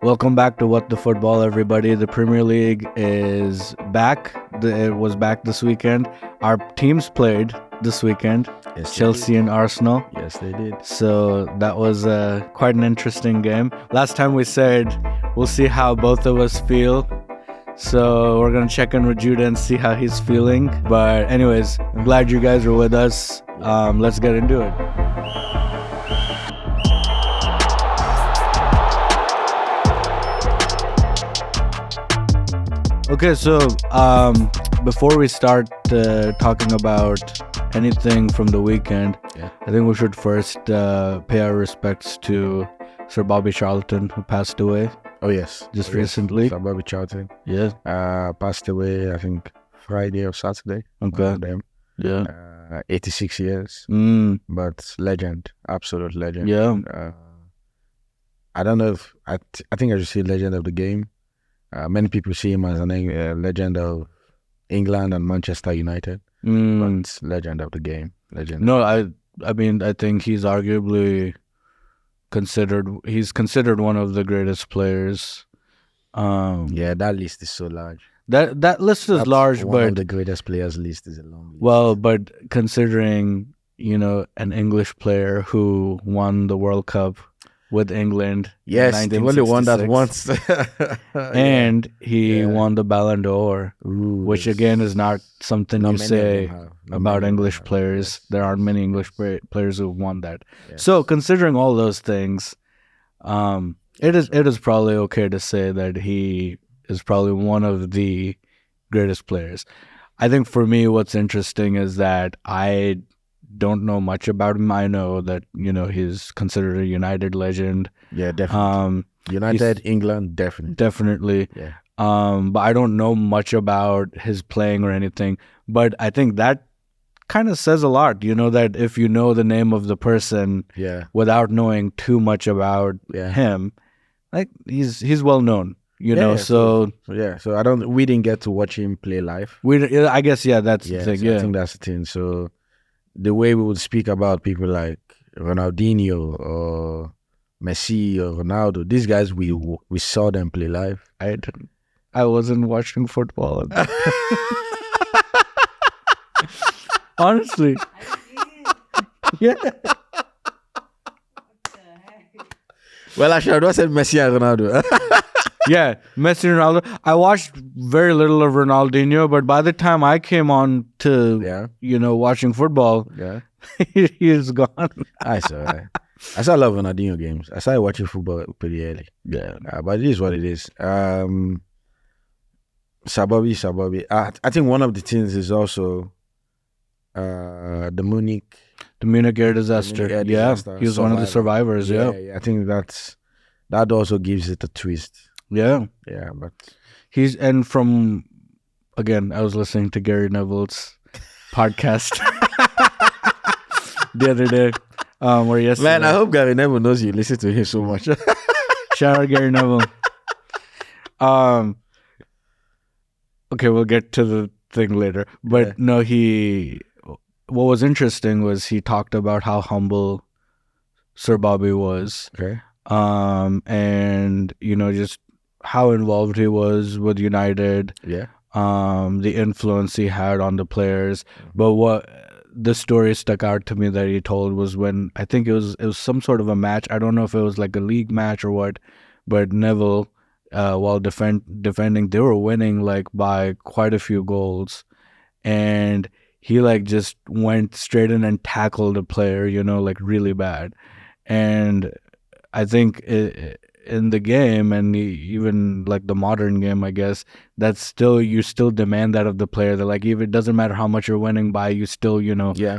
Welcome back to What the Football, everybody. The Premier League is back. It was back this weekend. Our teams played this weekend, Yes, Chelsea and Arsenal. Yes, they did. So that was quite an interesting game. Last time we said we'll see how both of us feel. So we're going to check in with Judah and see how he's feeling. But anyways, I'm glad you guys are with us. Let's get into it. Okay, so before we start talking about anything from the weekend, I think we should first pay our respects to Sir Bobby Charlton, who passed away. Oh, yes. Just recently. Sir Bobby Charlton. Yeah. Passed away, I think, Friday or Saturday. Okay. Them. Yeah. 86 years. But legend. Absolute legend. Yeah. I don't know if... I think I should say legend of the game. Many people see him as a legend of England and Manchester United. But legend of the game. Legend. No, I mean, I think he's arguably considered one of the greatest players. Yeah, that list is so large. That list is large, one but of the greatest players list is a long list. Well, but considering, an English player who won the World Cup with England. Yes, they've only won that once. And he won the Ballon d'Or, Ooh, which again is not something you say about English players. Yes. There aren't many English players who've won that. Yes. So considering all those things, it is probably okay to say that he is probably one of the greatest players. I think for me, what's interesting is that I don't know much about him. I know that he's considered a United legend. Yeah, definitely. United, England, definitely. Yeah. Yeah. But I don't know much about his playing or anything. But I think that kind of says a lot. That if you know the name of the person, without knowing too much about him, like he's well known. So we didn't get to watch him play live. I guess that's the thing. I think that's the thing. So the way we would speak about people like Ronaldinho or Messi or Ronaldo, these guys we saw them play live. I wasn't watching football. Honestly. Yeah. Well, actually, I said Messi and Ronaldo. Yeah, Messi and Ronaldo. I watched very little of Ronaldinho, but by the time I came on to, watching football, he's gone. I saw a lot of Ronaldinho games. I started watching football pretty early. Yeah. But it is what it is. Sir Bobby. I think one of the things is also the Munich air disaster. He was one of the survivors. Yeah. I think that also gives it a twist. Yeah. Yeah, but I was listening to Gary Neville's podcast the other day. Where yesterday. Man, I hope Gary Neville knows you listen to him so much. Shout out Gary Neville. Okay, we'll get to the thing later. But no, what was interesting was he talked about how humble Sir Bobby was. Okay. And just how involved he was with United. Yeah. The influence he had on the players. But what the story stuck out to me that he told was when I think it was some sort of a match. I don't know if it was like a league match or what, but Neville, while defending, they were winning like by quite a few goals, and he like just went straight in and tackled a player, like really bad. And I think in the game, and even like the modern game, I guess, you still demand that of the player. That like, even it doesn't matter how much you're winning by, you still,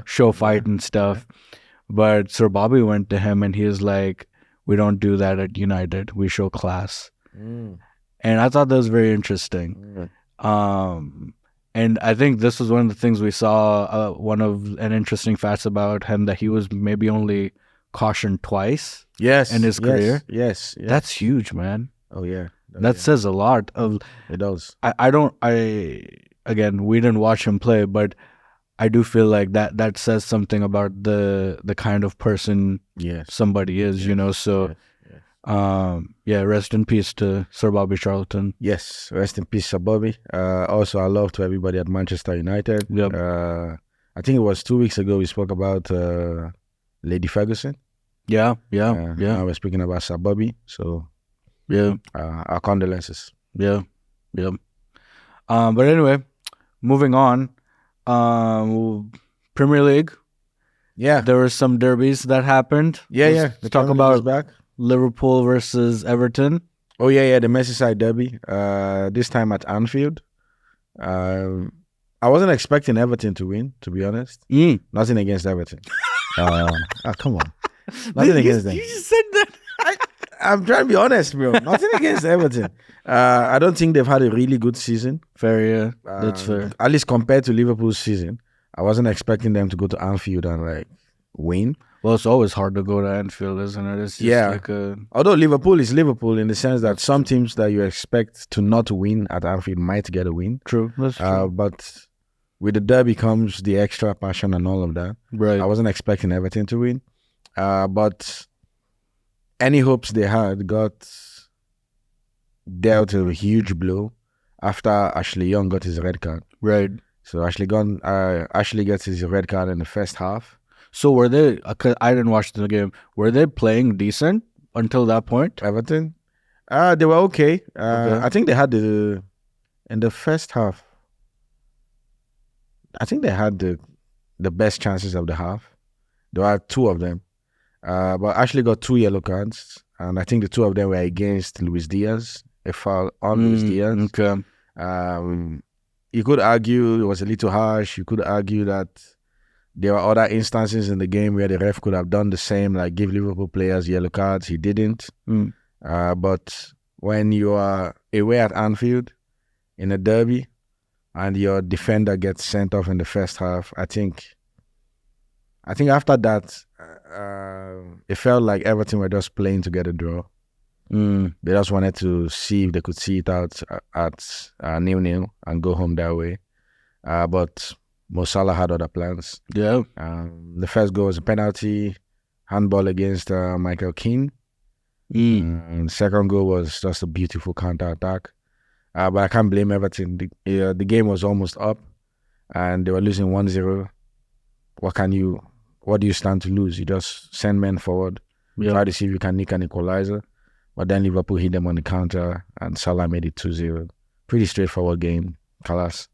show fight and stuff. But Sir Bobby went to him and he was like, we don't do that at United. We show class. And I thought that was very interesting. And I think this was one of the things we saw, one of an interesting facts about him, that he was maybe only cautioned twice in his career. Yes. That's huge, man. Oh, yeah. That says a lot. It does. Again, we didn't watch him play, but I do feel like that says something about the kind of person somebody is, so Yeah, rest in peace to Sir Bobby Charlton. Yes, rest in peace, Sir Bobby. Also, our love to everybody at Manchester United. Yep. I think it was 2 weeks ago we spoke about Lady Ferguson. Yeah. Now we're speaking about Sir Bobby. So, Yeah. our condolences. Yeah. But anyway, moving on. Premier League. Yeah. There were some derbies that happened. Yeah. Let's talk about back. Liverpool versus Everton. Oh yeah, the Merseyside derby. This time at Anfield. I wasn't expecting Everton to win, to be honest. Nothing against Everton. Come on. Nothing against them. You just said that. I'm trying to be honest, bro. Nothing against Everton. I don't think they've had a really good season. Fair, yeah. That's fair. At least compared to Liverpool's season. I wasn't expecting them to go to Anfield and like win. Well, it's always hard to go to Anfield, isn't it? It's just Although Liverpool is Liverpool in the sense that some teams that you expect to not win at Anfield might get a win. True. That's true. But with the derby comes the extra passion and all of that. Right. I wasn't expecting Everton to win. But any hopes they had got dealt a huge blow after Ashley Young got his red card. Right. So Ashley gets his red card in the first half. So were they, cause I didn't watch the game, were they playing decent until that point? Everton? They were okay. I think they had in the first half, I think they had the best chances of the half. There were two of them. But Ashley got 2 yellow cards, and I think the 2 of them were against Luis Diaz, a foul on Luis Diaz. Okay. You could argue it was a little harsh. You could argue that there were other instances in the game where the ref could have done the same, like give Liverpool players yellow cards. He didn't. But when you are away at Anfield in a derby and your defender gets sent off in the first half, I think after that, it felt like Everton were just playing to get a draw. They just wanted to see if they could see it out at 0-0 and go home that way. But Mo Salah had other plans. Yeah. The first goal was a penalty, handball against Michael Keane. And the second goal was just a beautiful counter-attack. But I can't blame Everton. The game was almost up and they were losing 1-0. What do you stand to lose? You just send men forward, try to see if you can nick an equalizer. But then Liverpool hit them on the counter and Salah made it 2-0. Pretty straightforward game. Kalas.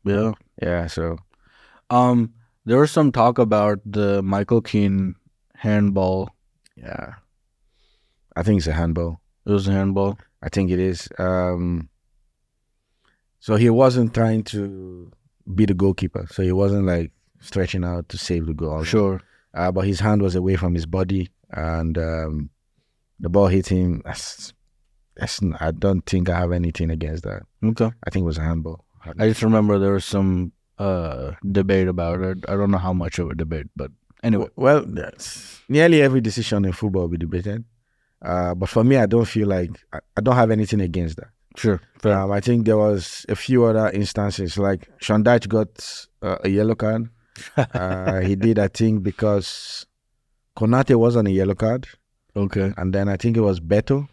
Yeah. Yeah, so. There was some talk about the Michael Keane handball. Yeah. I think it's a handball. It was a handball? I think it is. So he wasn't trying to be the goalkeeper. So he wasn't like stretching out to save the goal. Sure. But his hand was away from his body and the ball hit him. I don't think I have anything against that. Okay. I think it was a handball. I just remember there was some debate about it. I don't know how much of a debate, but anyway. Well, nearly every decision in football will be debated. But for me, I don't feel like, I don't have anything against that. Sure. Fair. I think there was a few other instances, like Sean Dyche got a yellow card. He did, I think, because Konate was on a yellow card. Okay. And then I think it was Beto.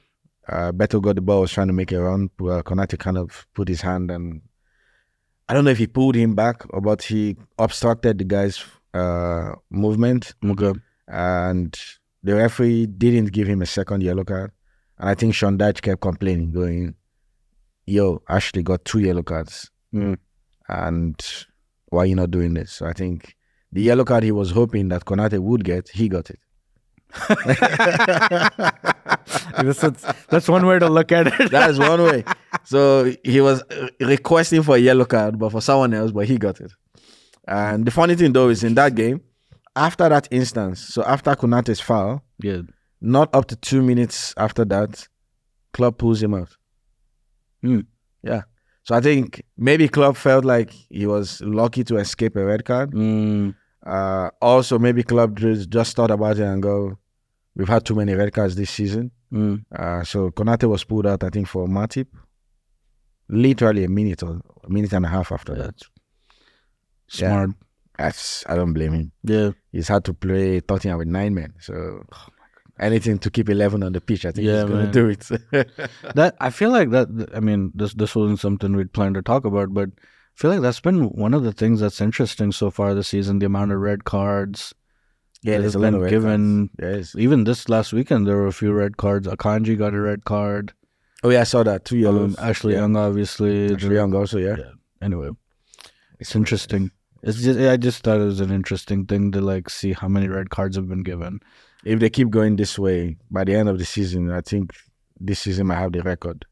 Beto got the ball, was trying to make a run. Konate kind of put his hand and I don't know if he pulled him back or but he obstructed the guy's movement. Okay. And the referee didn't give him a second yellow card. And I think Sean Dyche kept complaining, going, yo, Ashley got 2 yellow cards. And why are you not doing this? So I think the yellow card he was hoping that Konate would get, he got it. That's one way to look at it. That is one way. So he was requesting for a yellow card, but for someone else, but he got it. And the funny thing though is in that game, after that instance, so after Konate's foul, not up to 2 minutes after that, Klopp pulls him out. Yeah. So I think maybe Klopp felt like he was lucky to escape a red card. Also, maybe Klopp just thought about it and go, we've had too many red cards this season. So Konate was pulled out, I think, for Matip. Literally a minute and a half after that. Smart. I don't blame him. Yeah. He's had to play Tottenham with 9 men. So anything to keep 11 on the pitch. I think Yeah, he's going man. to do it. That I feel like that. I mean, this wasn't something we'd planned to talk about, but I feel like that's been one of the things that's interesting so far this season. The amount of red cards. Yeah, there's a lot of red given. cards. Yes. Even this last weekend, there were a few red cards. Akanji got a red card. Oh yeah, I saw that. 2 yellows. Ashley Young, obviously. Ashley Young also, yeah. Anyway, it's interesting. It's just I just thought it was an interesting thing to like see how many red cards have been given. If they keep going this way, by the end of the season, I think this season might have the record.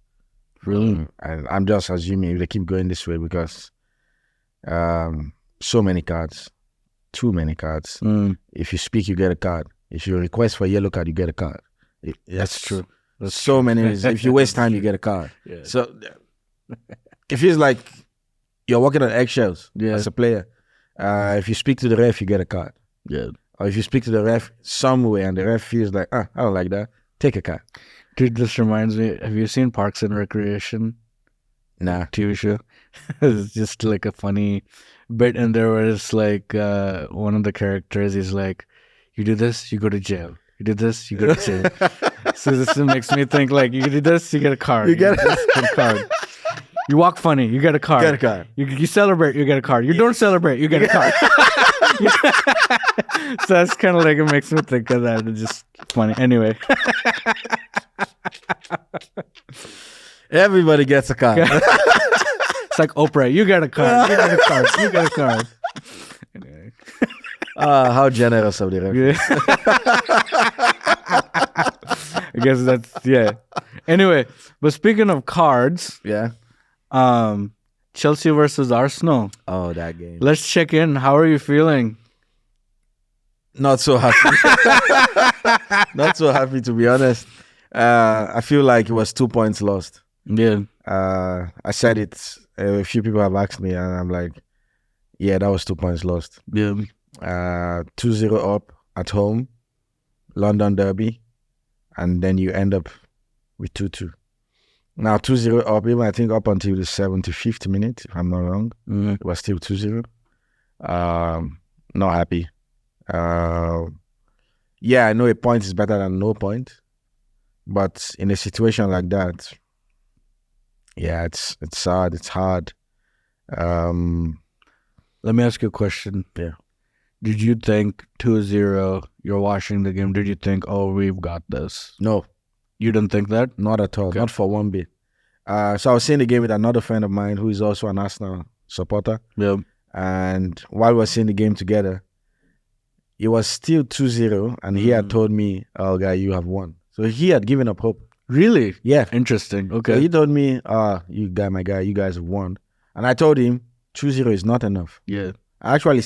Really? And I'm just assuming if they keep going this way because so many cards. Too many cards. If you speak, you get a card. If you request for a yellow card, you get a card. That's true. That's so many. If you waste time, you get a card. Yeah. So it feels like you're walking on eggshells as a player. If you speak to the ref, you get a card. Yeah. Or if you speak to the ref somewhere and the ref feels like, I don't like that, take a card. Dude, this reminds me, have you seen Parks and Recreation? Nah. TV show? It's just like a funny bit, and there was like one of the characters, he's like, you do this, you go to jail. You do this, you go to jail. So this makes me think like, you do this, you get a card. You get a card. You walk funny, you get a card. Get a card. You celebrate, you get a card. You don't celebrate, you get a card. So that's kind of like, it makes me think of that. It's just funny. Anyway. Everybody gets a card. It's like Oprah, you get a card. You get a card. You get a card. Anyway. How generous of the ref. Yeah. I guess that's, yeah. Anyway, but speaking of cards, Yeah. Chelsea versus Arsenal. Oh, that game. Let's check in. How are you feeling? Not so happy. Not so happy, to be honest. I feel like it was 2 points lost. Yeah. I said it. A few people have asked me, and I'm like, yeah, that was 2 points lost. Yeah. 2-0 up at home, London derby, and then you end up with 2-2. Now 2-0 up, even I think up until the 75th minute, if I'm not wrong, it was still 2-0. Not happy. Yeah, I know a point is better than no point, but in a situation like that, yeah, it's sad, it's hard. Let me ask you a question. Yeah. Did you think 2-0, you're watching the game, did you think, oh, we've got this? No. You didn't think that? Not at all, not for one bit. So I was seeing the game with another friend of mine who is also an Arsenal supporter. Yeah. And while we were seeing the game together, it was still 2-0, and he had told me, oh, guy, you have won. So he had given up hope. Really? Yeah. Interesting. Okay. So he told me, you guy, my guy, you guys have won. And I told him, 2-0 is not enough. Yeah. Actually,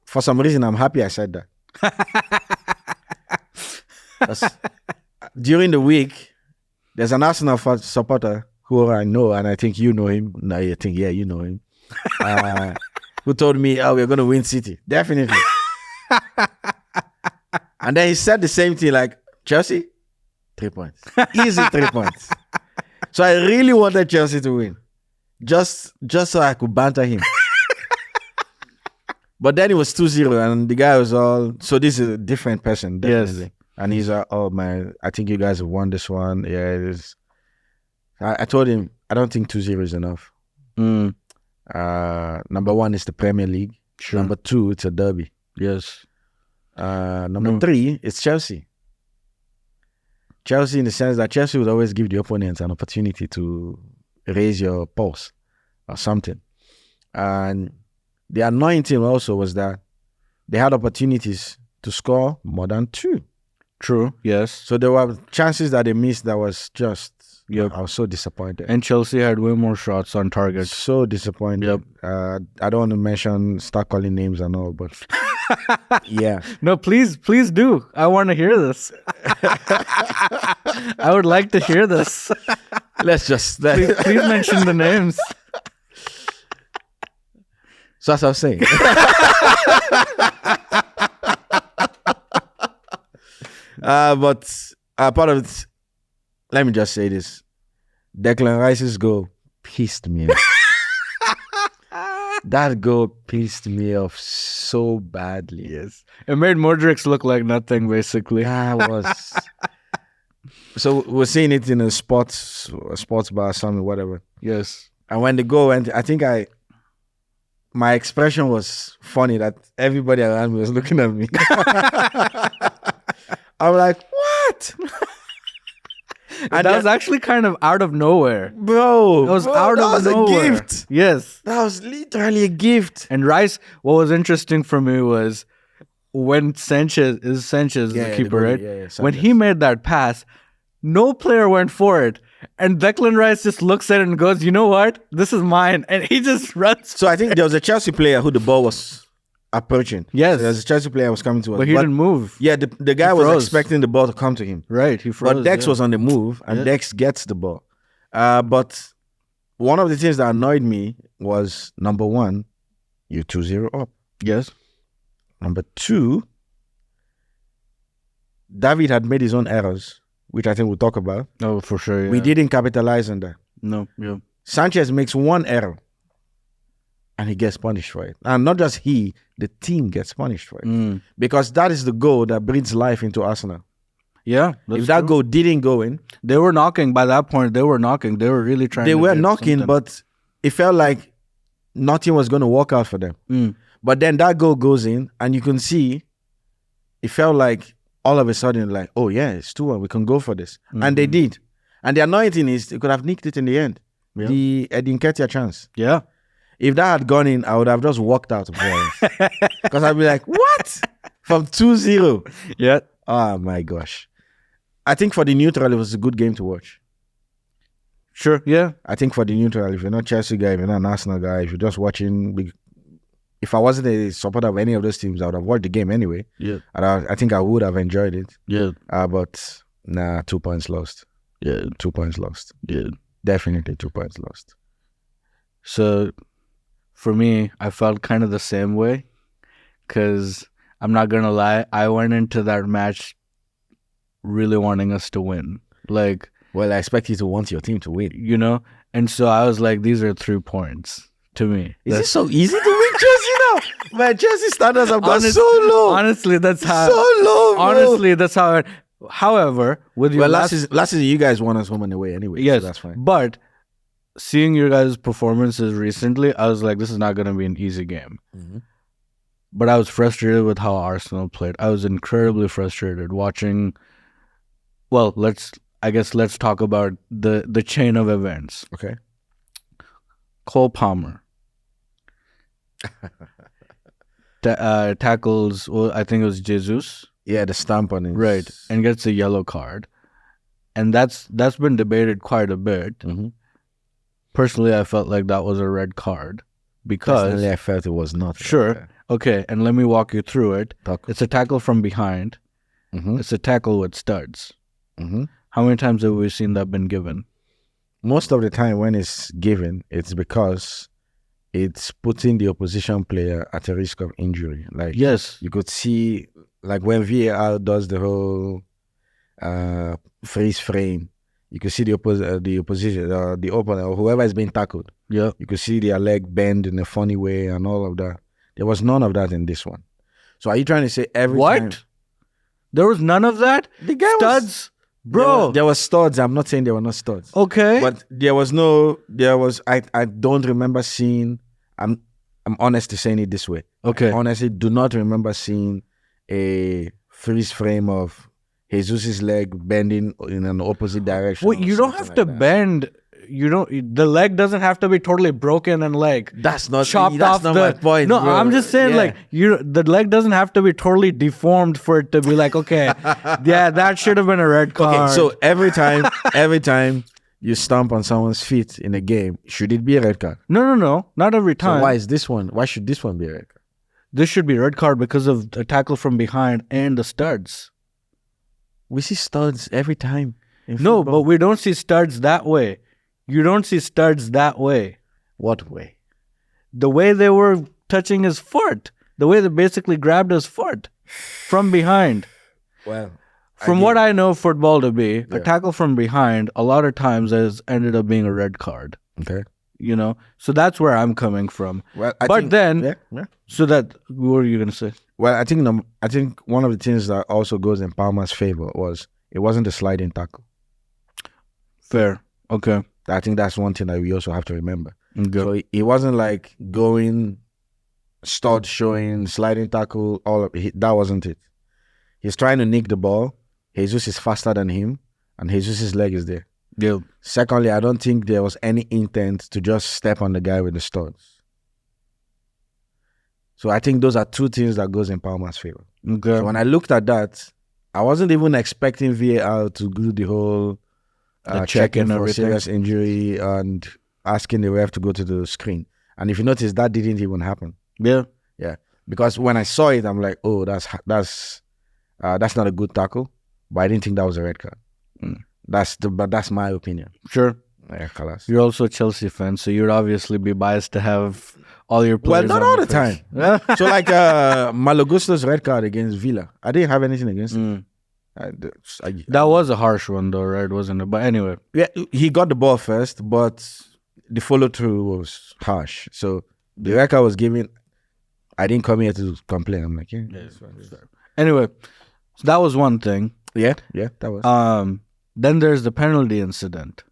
for some reason, I'm happy I said that. During the week, there's an Arsenal supporter who I know, and I think you know him. No, I think, yeah, you know him. Who told me, oh, we're going to win City. Definitely. And then he said the same thing, like, Chelsea, 3 points. Easy 3 points. So I really wanted Chelsea to win. Just so I could banter him. But then it was 2-0, and the guy was all, so this is a different person, definitely. Yes. And he's like, oh, man, I think you guys have won this one. Yeah, it is. I told him, I don't think 2-0 is enough. Number one is the Premier League. Sure. Number two, it's a derby. Yes. Number three, it's Chelsea. Chelsea in the sense that Chelsea would always give the opponents an opportunity to raise your pulse or something. And the annoying thing also was that they had opportunities to score more than 2. True, yes. So there were chances that they missed that was just, yep. I was so disappointed. And Chelsea had way more shots on target. So disappointed. Yep. I don't want to start calling names and all, but yeah. No, please do. I want to hear this. I would like to hear this. Please mention the names. So that's what I was saying. But part of it, let me just say this. Declan Rice's goal pissed me off. That goal pissed me off so badly. Yes. It made Modric look like nothing, basically. That was. So we're seeing it in a sports bar, something, whatever. Yes. And when the goal went, I think my expression was funny that everybody around me was looking at me. I'm like, what? And that was actually kind of out of nowhere. Bro, It was out of nowhere. A gift. Yes. That was literally a gift. And Rice, what was interesting for me was when Sanchez, the keeper, right? Yeah, when he made that pass, no player went for it. And Declan Rice just looks at it and goes, you know what? This is mine. And he just runs. So I think there was a Chelsea player who the ball was approaching. Yes. So there's a Chelsea player who was coming to us. But he didn't move. Yeah, the guy was expecting the ball to come to him. Right, he froze. But Dex was on the move, and Dex gets the ball. But one of the things that annoyed me was, number one, you're 2-0 up. Yes. Number two, David had made his own errors, which I think we'll talk about. Oh, for sure, yeah. We didn't capitalize on that. No, yeah. Sanchez makes one error, and he gets punished for it. And not just he, the team gets punished for it. Because that is the goal that breathes life into Arsenal. Yeah. If that goal didn't go in... They were knocking by that point. They were knocking. They were really trying They to were get knocking, something. but it felt like nothing was going to work out for them. But then that goal goes in, and you can see it felt like all of a sudden, like, oh yeah, it's 2-1. We can go for this. And they did. And the annoying thing is, they could have nicked it in the end. Yeah. The Edin Ketia chance. Yeah. If that had gone in, I would have just walked out. Because I'd be like, what? From 2-0. Yeah. Oh my gosh. I think for the neutral, it was a good game to watch. Sure. Yeah. I think for the neutral, if you're not Chelsea guy, if you're not an Arsenal guy, if you're just watching, if I wasn't a supporter of any of those teams, I would have watched the game anyway. Yeah. And I think I would have enjoyed it. Yeah. But nah, 2 points lost. Yeah. 2 points lost. Yeah. Definitely 2 points lost. So for me, I felt kind of the same way because I'm not going to lie. I went into that match really wanting us to win. Like, well, I expect you to want your team to win. You know? And so I was like, these are 3 points to me. Is it so easy to win Chelsea now? Man, Chelsea standards have gone so low. Honestly, that's how. So low, bro. Honestly, that's how. However, with your last season, you guys won us home and away anyway. Yes, so that's fine. But seeing your guys' performances recently, I was like, this is not going to be an easy game. But I was frustrated with how Arsenal played. I was incredibly frustrated watching. Well, let's talk about the chain of events. Okay. Cole Palmer tackles. Well, I think it was Jesus. Yeah, the stamp on it. Right, and gets a yellow card, and that's been debated quite a bit. Personally, I felt like that was a red card because personally, I felt it was not. Sure. Okay, and let me walk you through it. It's a tackle from behind. It's a tackle with studs. How many times have we seen that been given? Most of the time when it's given, it's because it's putting the opposition player at a risk of injury. Like, yes, you could see, like when VAR does the whole freeze frame, you could see the opposition, the opponent, or whoever is being tackled. Yeah, you could see their leg bend in a funny way and all of that. There was none of that in this one. So are you trying to say every time? There was none of that? The guy studs? Bro. There was studs. I'm not saying there were not studs. Okay. But I don't remember seeing, I'm honestly saying it this way. Okay. I honestly do not remember seeing a freeze frame of Jesus' leg bending in an opposite direction. Well, you don't have to bend. The leg doesn't have to be totally broken and like chopped off. My point. No, bro. I'm just saying the leg doesn't have to be totally deformed for it to be like, okay, yeah, that should have been a red card. Okay, so every time you stomp on someone's feet in a game, should it be a red card? No, not every time. So why should this one be a red card? This should be a red card because of a tackle from behind and the studs. We see studs every time. No, but we don't see studs that way. You don't see studs that way. What way? The way they were touching his foot. The way they basically grabbed his foot from behind. Well, from what I know football to be, a tackle from behind a lot of times has ended up being a red card. Okay. you know. So that's where I'm coming from. Well, But then, yeah. so that, what were you going to say? Well, I think one of the things that also goes in Palmer's favor was it wasn't a sliding tackle. Fair. Okay. I think that's one thing that we also have to remember. Okay. So it wasn't like going, stud showing, sliding tackle, that wasn't it. He's trying to nick the ball. Jesus is faster than him, and Jesus' leg is there. Yeah. Secondly, I don't think there was any intent to just step on the guy with the studs. So I think those are two things that goes in Palmer's favor. Okay. So when I looked at that, I wasn't even expecting VAR to do the whole checking for everything. serious injury and asking the ref to go to the screen. And if you notice, that didn't even happen. Yeah. Yeah. Because when I saw it, I'm like, oh, that's not a good tackle. But I didn't think that was a red card. But that's my opinion. Sure. Yeah, Kalas. You're also a Chelsea fan, so you'd obviously be biased to have all your Well, players. not on all the pitch. time. So like Malagusto's red card against Villa, I didn't have anything against him. That was a harsh one though, right? Wasn't it? But anyway. Yeah, he got the ball first, but the follow-through was harsh. So the red card was given. I didn't come here to complain. I'm like, Anyway, so that was one thing. Yeah, that was. Then there's the penalty incident.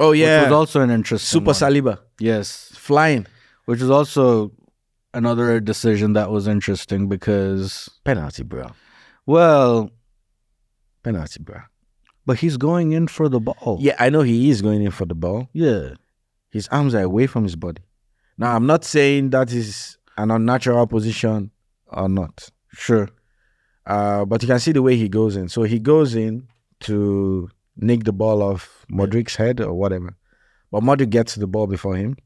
Oh yeah, which was also an interesting Super one. Saliba. Yes, flying. Which was also another decision that was interesting because penalty, bro. Well, penalty, bro. But he's going in for the ball. Yeah, I know he is going in for the ball. Yeah, his arms are away from his body. Now, I'm not saying that is an unnatural position or not. Sure. But you can see the way he goes in. So he goes in to nick the ball off Modric's head or whatever. But Modric gets the ball before him.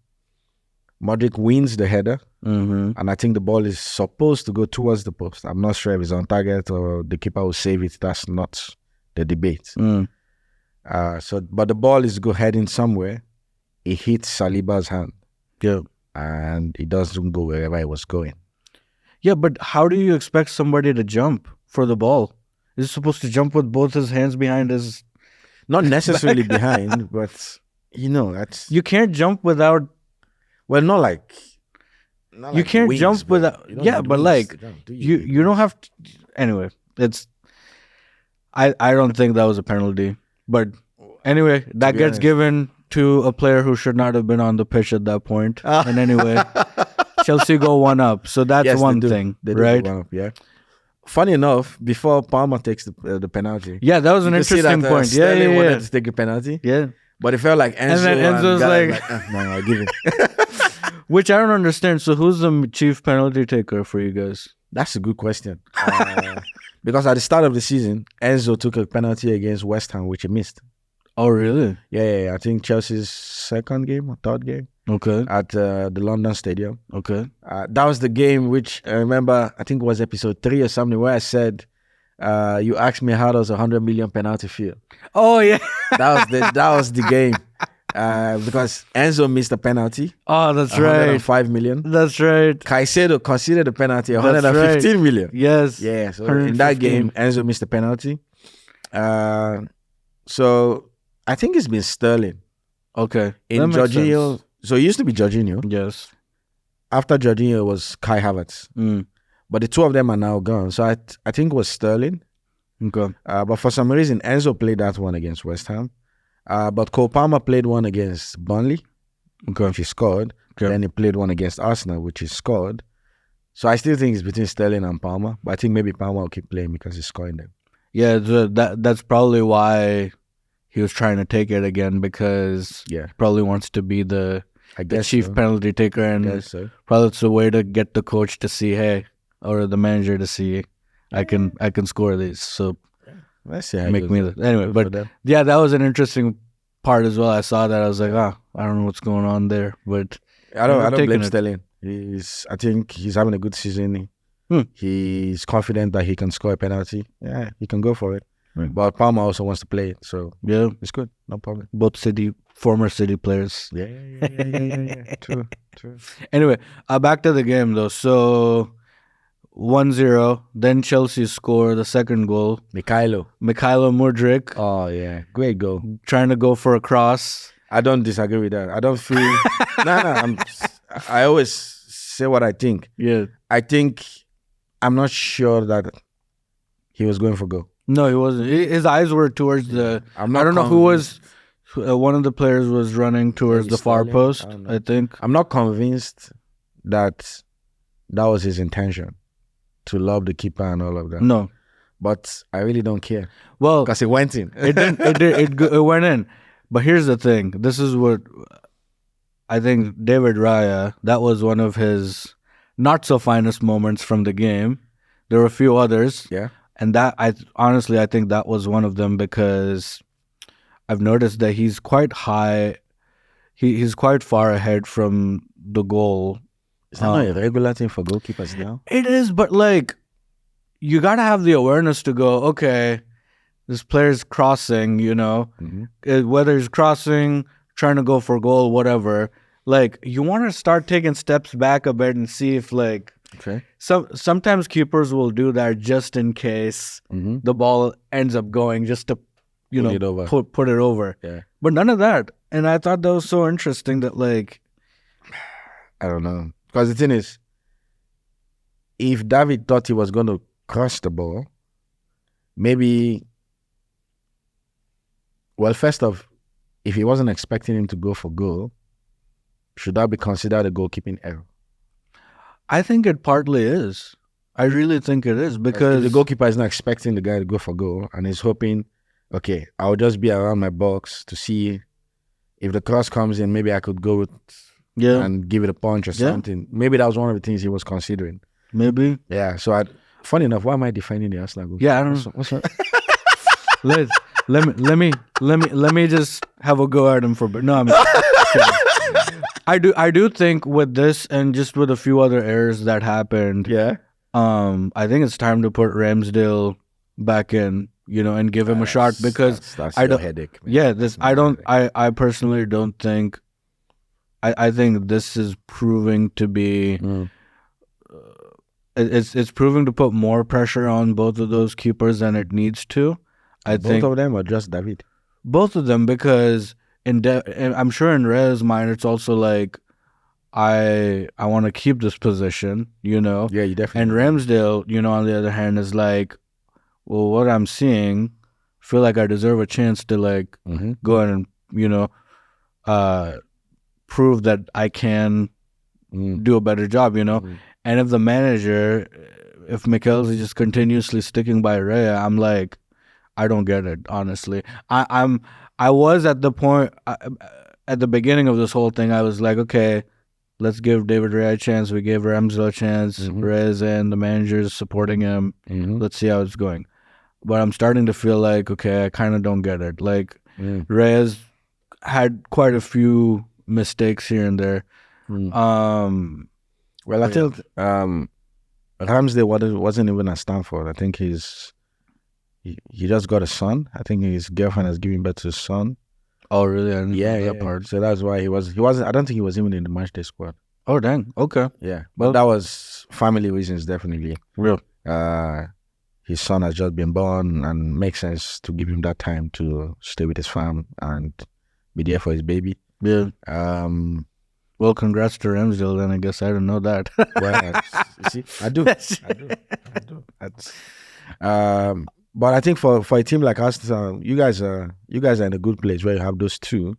Modric wins the header. And I think the ball is supposed to go towards the post. I'm not sure if it's on target or the keeper will save it. That's not the debate. But the ball is heading somewhere. It hits Saliba's hand. Yeah. And it doesn't go wherever it was going. Yeah, but how do you expect somebody to jump for the ball? Is he supposed to jump with both his hands behind his... Not necessarily behind, but that's... You can't jump without... Well, not like you can't wings, jump without... Yeah, but like, you don't have to... Anyway, it's... I don't think that was a penalty. But anyway, that gets given to a player who should not have been on the pitch at that point. And anyway, Chelsea go 1-up. So that's one thing, right? Go 1-up, yeah. Funny enough, before Palmer takes the penalty. Yeah, that was an interesting point. Sterling wanted to take a penalty. Yeah. But it felt like Enzo. And then Enzo's like no, I'll give it. Which I don't understand. So who's the chief penalty taker for you guys? That's a good question. Because at the start of the season, Enzo took a penalty against West Ham, which he missed. Oh, really? Yeah. I think Chelsea's second game or third game. Okay. At the London Stadium. Okay. That was the game which I remember, I think it was episode 3 or something, where I said, you asked me how does 100 million penalty feel? Oh, yeah. That was the game. Because Enzo missed a penalty. Oh, that's right. 105 million. That's right. Caicedo considered the penalty 115 million. Yes. Yeah. So in that game, Enzo missed the penalty. So I think it's been Sterling. Okay. In Jorginho. So it used to be Jorginho. Yes. After Jorginho was Kai Havertz. But the two of them are now gone. So I think it was Sterling. Okay. But for some reason, Enzo played that one against West Ham. But Cole Palmer played one against Burnley, which he scored. Okay. Then he played one against Arsenal, which he scored. So I still think it's between Sterling and Palmer. But I think maybe Palmer will keep playing because he's scoring them. Yeah, that's probably why he was trying to take it again, because he probably wants to be the chief penalty taker. And probably it's a way to get the coach to see, hey, or the manager to see, I can score these. So let's see. Anyway, but yeah, that was an interesting part as well. I saw that. I was like, I don't know what's going on there, but I don't blame Sterling. I think he's having a good season. He's confident that he can score a penalty. Yeah, he can go for it. Right. But Palmer also wants to play it, so yeah, it's good. No problem. Both former City players. Yeah. True. Anyway, back to the game though. So 1-0. Then Chelsea score the second goal. Mikhailo Mudryk. Oh yeah, great goal. Trying to go for a cross. I don't disagree with that. I don't feel. I always say what I think. Yeah. I think I'm not sure that he was going for goal. No, he wasn't. His eyes were towards the. I I'm not. don't know who was. One of the players was running towards Maybe the far Sterling? post. I don't know. I think. I'm not convinced that was his intention to lob the keeper and all of that. No, But I really don't care well, because it went in. it didn't. It went in. But here's the thing. This is what I think. David Raya. That was one of his not so finest moments from the game. There were a few others. Yeah. And that I think that was one of them because I've noticed that he's quite high. He's quite far ahead from the goal. Is that not a regular thing for goalkeepers now? It is, but like you gotta have the awareness to go, okay, this player's crossing, whether he's crossing, trying to go for goal, whatever. Like you want to start taking steps back a bit and see if like. Okay. Sometimes keepers will do that just in case the ball ends up going, just to put it over. Yeah. But none of that. And I thought that was so interesting that like I don't know. Because the thing is, if David thought he was going to cross the ball, maybe, well, first off, if he wasn't expecting him to go for goal, should that be considered a goalkeeping error? I think it partly is. I really think it is because the goalkeeper is not expecting the guy to go for goal and he's hoping, okay, I'll just be around my box to see if the cross comes in, maybe I could go with and give it a punch or something. Maybe that was one of the things he was considering. Maybe. Yeah. So funny enough, why am I defending the Arsenal goal? Yeah, I don't know. What's wrong? let me just have a go at him for no. I mean, I do think with this and just with a few other errors that happened. Yeah. I think it's time to put Ramsdale back in, and give him a shot because that's I don't. headache. Man. Yeah, I personally don't think. I think this is proving to be. It's proving to put more pressure on both of those keepers than it needs to. I think both of them or just David? Both of them, because I'm sure in Rea's mind it's also like I want to keep this position, Yeah, you definitely. And Ramsdale, on the other hand, is like, well, what I'm seeing, feel like I deserve a chance to like go in and prove that I can do a better job, And if the manager, if Mikel's is just continuously sticking by Rea, I'm like, I don't get it, honestly. I was at the point at the beginning of this whole thing. I was like, okay, let's give David Rea a chance. We gave Ramsdale a chance. Rea's in, the manager's supporting him. Let's see how it's going. But I'm starting to feel like, okay, I kind of don't get it. Like Rea's had quite a few mistakes here and there. Well, I think Ramsdale wasn't even at Stanford. I think he just got a son. I think his girlfriend has given birth to a son. Oh, really? I didn't know that Yeah. part. So that's why he wasn't. I don't think he was even in the matchday squad. Oh, dang. Okay. Yeah, but that was family reasons, definitely. Real. His son has just been born, and makes sense to give him that time to stay with his fam and be there for his baby. Yeah. Well, congrats to Ramsdale then. I guess I didn't know that. Well, you see, I do. But I think for a team like us, you guys are in a good place where you have those two.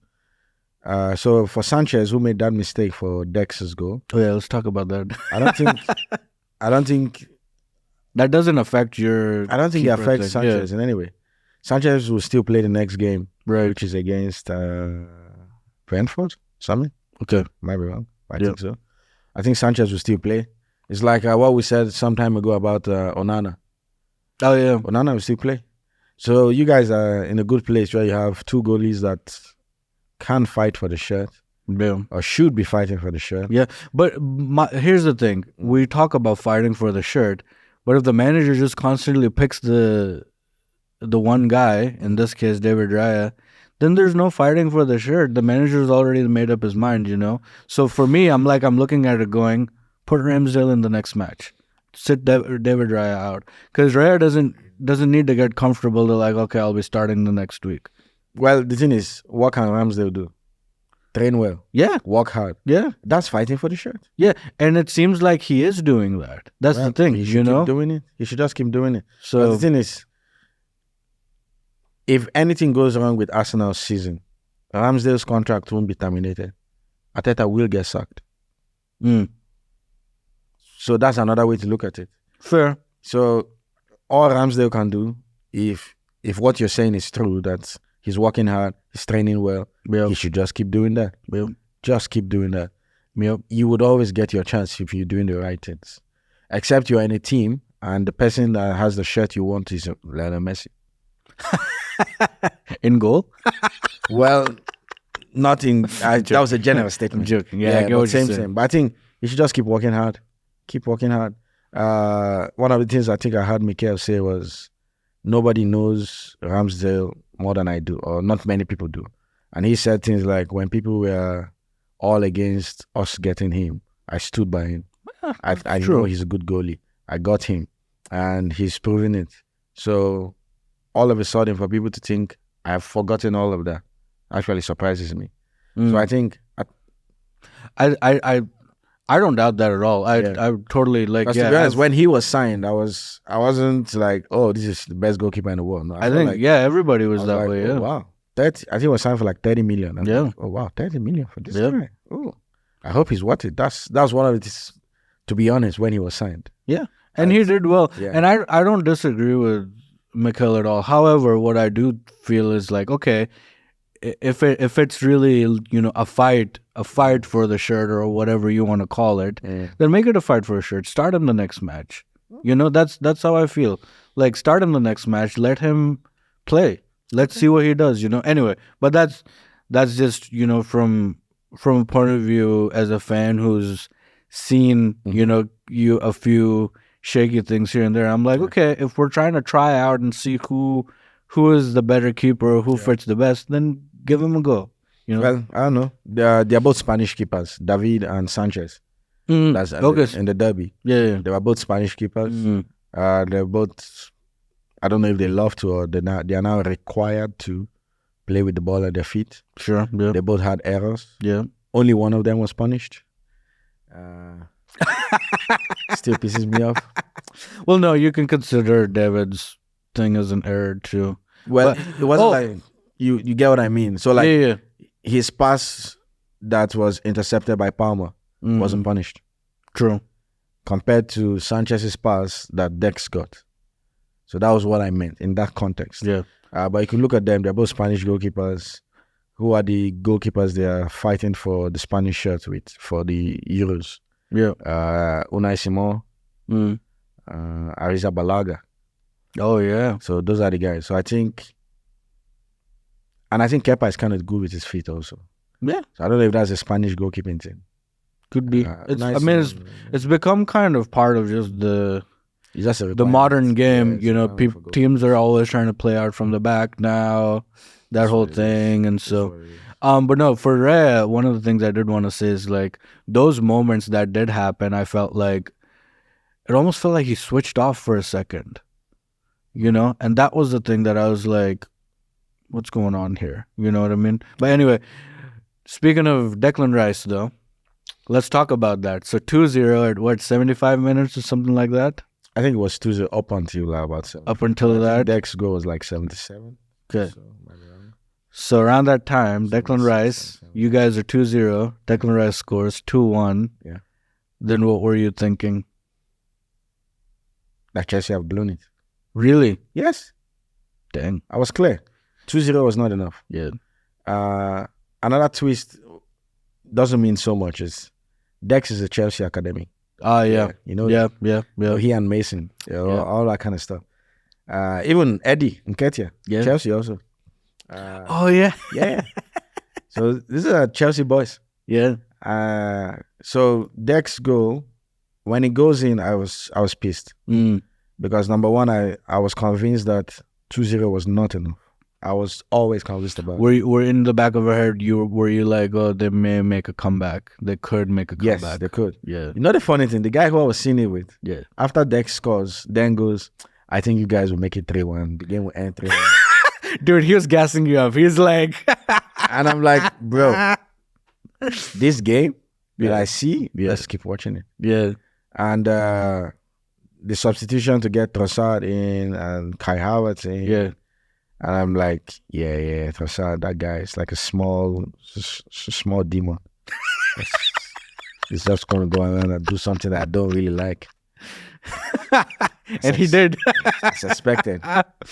So for Sanchez, who made that mistake for Dex's goal. Oh yeah, let's talk about that. I don't think that doesn't affect your. I don't think it affects Sanchez in any way. Sanchez will still play the next game, right? Which is against Brentford. Something. Okay, might be wrong. I think so. I think Sanchez will still play. It's like what we said some time ago about Onana. Oh yeah, Onana will still play. So you guys are in a good place where you have two goalies that can fight for the shirt. Yeah. Or should be fighting for the shirt. Yeah, but here's the thing. We talk about fighting for the shirt, but if the manager just constantly picks the one guy, in this case David Raya, then there's no fighting for the shirt. The manager's already made up his mind, So for me, I'm looking at it going, put Ramsdale in the next match. Sit David Raya out. Because Raya doesn't need to get comfortable to like, okay, I'll be starting the next week. Well, the thing is, what can Ramsdale do? train well, Yeah, work hard. yeah, That's fighting for the shirt. yeah. And it seems like he is doing that. That's the thing, He you should know? keep doing it. He should just keep doing it. But So, the thing is, if anything goes wrong with Arsenal's season, Ramsdale's contract won't be terminated. Arteta will get sacked. So that's another way to look at it. fair. So all Ramsdale can do, if what you're saying is true, that he's working hard, he's training well, he should just keep doing that. Just keep doing that. You would always get your chance if you're doing the right things. Except you're in a team and the person that has the shirt you want is Lionel Messi. In goal? Well, not in... that was a general statement. I'm joking. Yeah, I get but what you're same. saying. But I think you should just keep working hard. Keep working hard. One of the things I think I heard Mikel say was, nobody knows Ramsdale more than I do, or not many people do. And he said things like, when people were all against us getting him, I stood by him. I know he's a good goalie. I got him. And he's proven it. So all of a sudden, for people to think I've forgotten all of that actually surprises me. So I think... I don't doubt that at all. I totally like. To be honest, when he was signed, I wasn't like, oh, this is the best goalkeeper in the world. No, I think like, everybody was that like, way. Oh, Yeah. wow. I think he was signed for like 30 million. Yeah. Like, oh wow, 30 million for this guy. Oh, I hope he's worth it. That's one of it. To be honest, when he was signed. Yeah, and he did well. Yeah. And I don't disagree with Mikel at all. However, what I do feel is like, okay, if it's really, you know, a fight for the shirt or whatever you want to call it, then make it a fight for a shirt. Start him the next match. You know, that's how I feel. Like, start him the next match. Let him play. Let's see what he does. You know. Anyway, but that's just, you know, from a point of view as a fan who's seen, you know, a few shaky things here and there. I'm like, okay, if we're trying to try out and see who is the better keeper, who fits the best, then give him a go. You know? Well, I don't know. They're both Spanish keepers, David and Sanchez. That's in the derby. Yeah. They were both Spanish keepers. They're both, I don't know if they love to or they are now required to play with the ball at their feet. Sure. Yeah. They both had errors. Yeah. Only one of them was punished. Still pisses me off. Well, no, you can consider David's thing as an error too. Well, it wasn't like you get what I mean. So like his pass that was intercepted by Palmer wasn't punished. True. Compared to Sanchez's pass that Dex got. So that was what I meant in that context. Yeah. But you can look at them, they're both Spanish goalkeepers. Who are the goalkeepers they are fighting for the Spanish shirt with for the Euros? Yeah. Unai Simon, Ariza Balaga. Oh, yeah. So those are the guys. So I think Kepa is kind of good with his feet also. Yeah. So I don't know if that's a Spanish goalkeeping thing. Could be. It's become kind of part of just the modern game. Yeah, you know, teams are always trying to play out from the back now, that whole thing. And so, but no, for Raya, one of the things I did want to say is like those moments that did happen, I felt like it almost felt like he switched off for a second, you know? And that was the thing that I was like, what's going on here? You know what I mean? But anyway, speaking of Declan Rice though, let's talk about that. So 2-0 at what, 75 minutes or something like that? I think it was 2-0 up until about 7. Up until that? Dex goal was like 77. Okay. So around that time, Declan Rice, you guys are 2-0. Declan Rice scores 2-1. Yeah. Then what were you thinking? That Chelsea have blown it. Really? Yes. Dang. I was clear. 2-0 was not enough. Yeah. Another twist doesn't mean so much is Dex is a Chelsea academy. Ah, yeah. You know? Yeah. He and Mason. All that kind of stuff. Even Eddie Nketiah. Yeah. Chelsea also. Oh, yeah. Yeah. So these are Chelsea boys. Yeah. So Dex goal, when it goes in, I was pissed. Because number one, I was convinced that 2-0 was not enough. I was always convinced about it. Were in the back of your head, were you like, oh, they may make a comeback. They could make a comeback. Yes, they could. Yeah. You know the funny thing, the guy who I was seeing it with, Yeah. after Dex scores, then goes, I think you guys will make it 3-1. The game will end 3-1. Dude, he was gassing you up. He's like... And I'm like, bro, This game that Yeah. I see, Yeah. let's keep watching it. Yeah. And the substitution to get Trossard in and Kai Havertz in. Yeah. And I'm like, yeah, Trossard, that guy is like a small demon. He's just going to go around and do something that I don't really like. And he did. It's expected.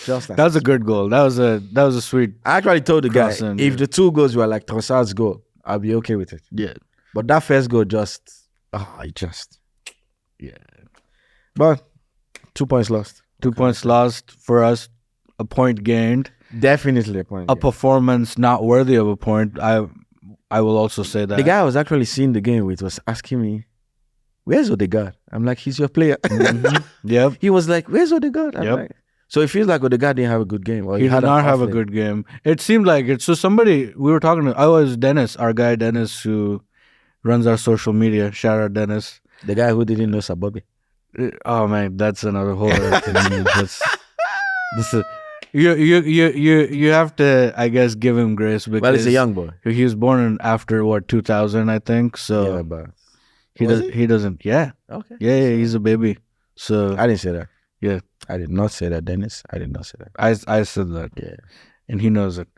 Just That was a good goal. That was a sweet. I actually told the guy, Crossing, if yeah. the 2 goals were like Trossard's goal, I'll be okay with it. Yeah. But that first goal Yeah. But 2 points lost. 2 points lost for us. A point gained. Definitely a point. A performance not worthy of a point. I will also say that. The guy I was actually seeing the game with was asking me, where's Odegaard? I'm like, he's your player. Yep. He was like, where's Odegaard? I'm Yep. like, so it feels like Odegaard didn't have a good game. Or He had did an not off have a day. good game. It seemed like it. So somebody we were talking to. I was Dennis, our guy Dennis, who runs our social media. Shout out Dennis. The guy who didn't know Sir Bobby. Oh man, that's another whole other thing. This is you have to, I guess, give him grace because Well, he's a young boy. he was born in after 2000, I think. So Yeah, but he doesn't. Yeah, okay. yeah, he's a baby. So I didn't say that. Yeah. I did not say that, Dennis. I did not say that. I said that. Yeah. And he knows it.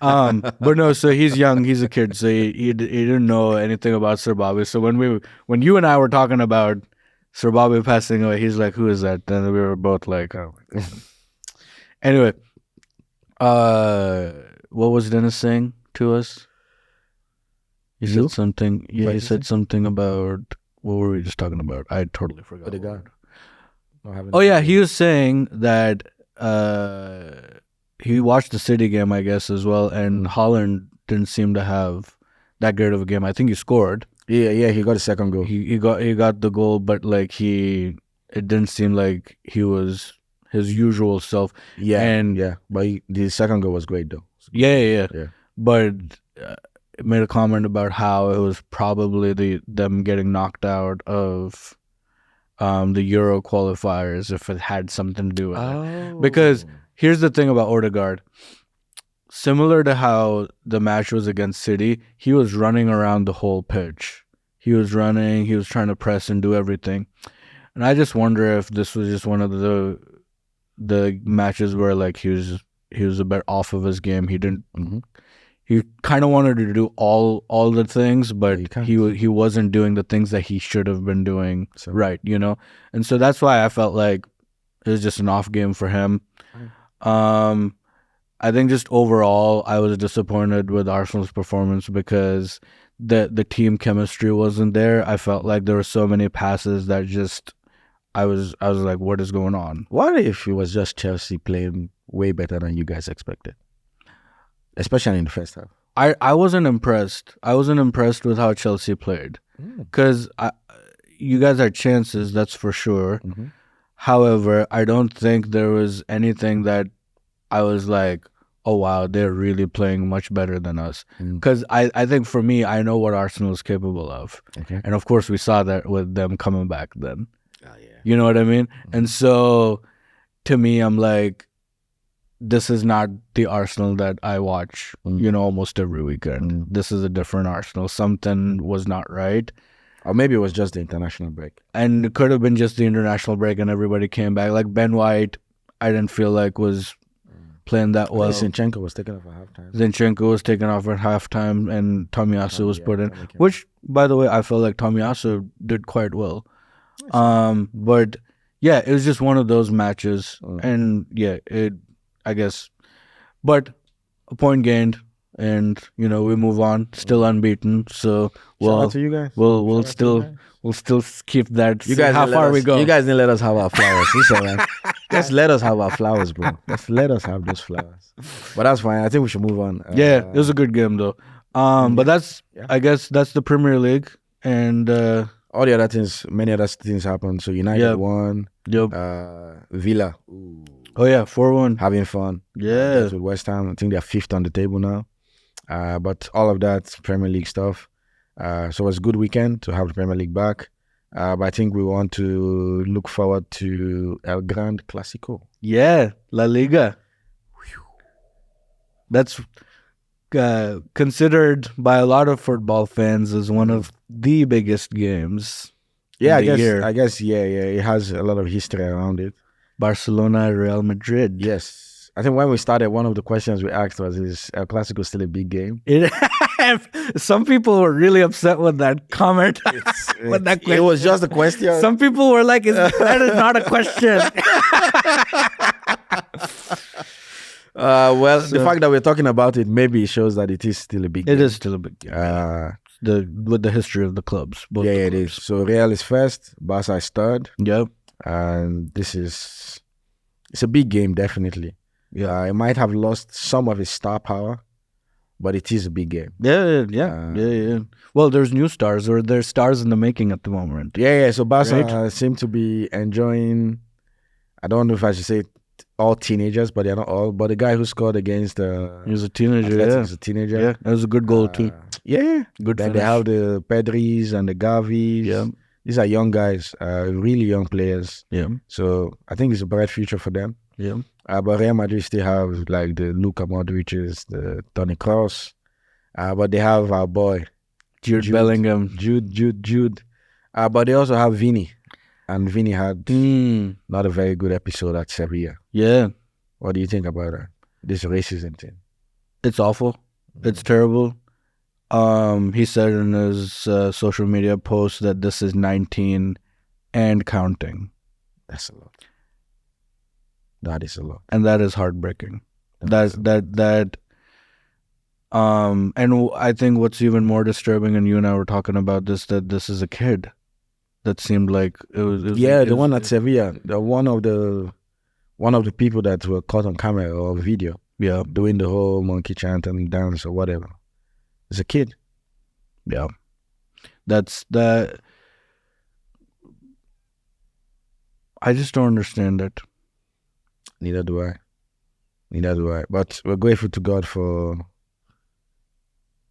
But no, so he's young, he's a kid, so he didn't know anything about Sir Bobby. So when you and I were talking about Sir Bobby passing away, he's like, "Who is that?" Then we were both like, "Oh my God." Anyway, what was Dennis saying to us? He said something. Yeah, he said something about what were we just talking about? I totally forgot. Odegaard. Oh yeah, he was saying that he watched the City game, I guess, as well, and Haaland didn't seem to have that great of a game. I think he scored. Yeah, he got a second goal. He got the goal, but like it didn't seem like he was his usual self. Yeah, but the second goal was great though. Yeah. Yeah. But it made a comment about how it was probably them getting knocked out of the Euro qualifiers if it had something to do with it. Because here's the thing about Odegaard. Similar to how the match was against City, he was running around the whole pitch. He was running, he was trying to press and do everything. And I just wonder if this was just one of the matches where like he was a bit off of his game. He didn't he kind of wanted to do all the things, but he wasn't doing the things that he should have been doing right, you know? And so that's why I felt like it was just an off game for him. I think just overall, I was disappointed with Arsenal's performance because the team chemistry wasn't there. I felt like there were so many passes that just I was like, what is going on? What if it was just Chelsea playing way better than you guys expected, especially in the first half? I wasn't impressed. I wasn't impressed with how Chelsea played because you guys had chances, that's for sure. However, I don't think there was anything that I was like, oh wow, they're really playing much better than us. Because I think for me, I know what Arsenal is capable of. And of course we saw that with them coming back then. You know what I mean? And so to me, I'm like, this is not the Arsenal that I watch, you know, almost every weekend. This is a different Arsenal. Something was not right. Or maybe it was just the international break. And it could have been just the international break and everybody came back. Like Ben White, I didn't feel like was playing that well. Zinchenko was taken off at halftime. Zinchenko was taken off at halftime and Tomiyasu was put in. Which, by the way, I felt like Tomiyasu did quite well. But yeah, it was just one of those matches. And yeah, I guess. But a point gained. And you know we move on, still unbeaten. So Shout out to you guys. we'll still keep that. You guys, how far we go? You guys didn't let us have our flowers. It's all right. Just let us have our flowers, bro. Just let us have those flowers. But that's fine. I think we should move on. Yeah, it was a good game though. But I guess that's the Premier League, and all the other things, many other things happened. So United won. Yep. Villa. Oh yeah, 4-1. Having fun. Yeah. With West Ham. I think they're 5th on the table now. But all of that Premier League stuff. So it was a good weekend to have the Premier League back. But I think we want to look forward to El Gran Clásico. Yeah, La Liga. That's considered by a lot of football fans as one of the biggest games. Yeah, in the year. I guess, yeah, it has a lot of history around it. Barcelona, Real Madrid. Yes. I think when we started, one of the questions we asked was, is El Clasico still a big game? Some people were really upset with that comment. With that question. It was just a question. Some people were like, that is not a question. The fact that we're talking about it maybe shows that it is still a big game. It is still a big game. With the history of the clubs. Yeah, it is. So Real is first, Barca is third. Yep. And it's a big game, definitely. Yeah, it might have lost some of its star power, but it is a big game. Yeah. Well, there's new stars, or there's stars in the making at the moment. Yeah. So Barca seem to be enjoying, I don't know if I should say all teenagers, but they're not all. But the guy who scored against he was a teenager. He's a teenager. Yeah, that was a good goal too. Yeah, good. Then they have the Pedris and the Gavis. Yeah, these are young guys, really young players. Yeah. So I think it's a bright future for them. Yeah. But Real Madrid still have like the Luka Modric's, the Toni Kroos. But they have our boy Jude Bellingham. Jude. But they also have Vini. And Vini had not a very good episode at Sevilla. Yeah. What do you think about that? This racism thing? It's awful. It's terrible. He said in his social media post that this is 19 and counting. That's a lot. That is a lot. And that is heartbreaking. And I think what's even more disturbing, and you and I were talking about this, that this is a kid. That seemed like it was the one at Sevilla, one of the people that were caught on camera or video, doing the whole monkey chant and dance or whatever. It's a kid. Yeah, that's that. I just don't understand it. Neither do I. But we're grateful to God for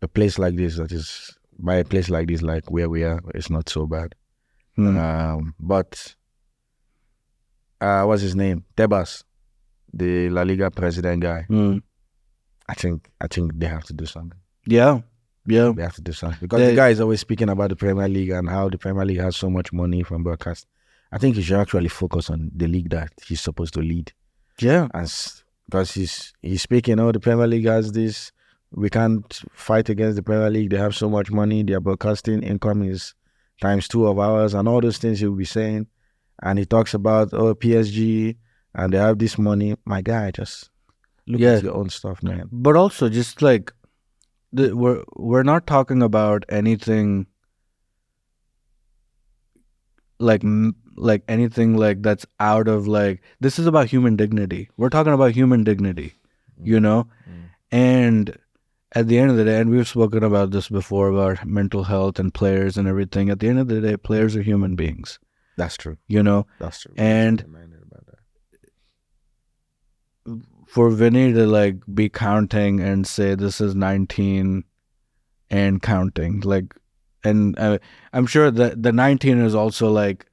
a place like this. That is, by a place like this, like where we are, it's not so bad. But what's his name? Tebas, the La Liga president guy. I think they have to do something. Yeah. They have to do something because the guy is always speaking about the Premier League and how the Premier League has so much money from broadcast. I think he should actually focus on the league that he's supposed to lead. Yeah, because he's speaking. Oh, the Premier League has this. We can't fight against the Premier League. They have so much money. Their broadcasting income is ×2 of ours, and all those things he'll be saying. And he talks about PSG and they have this money. My guy, just look at your own stuff, man. But also, just like we're not talking about anything like anything like that's out of like, this is about human dignity. We're talking about human dignity, you know, and. At the end of the day, and we've spoken about this before, about mental health and players and everything. At the end of the day, players are human beings. That's true. You know? That's true. And for Vinny to like be counting and say this is 19 and counting, like, and I'm sure that the 19 is also like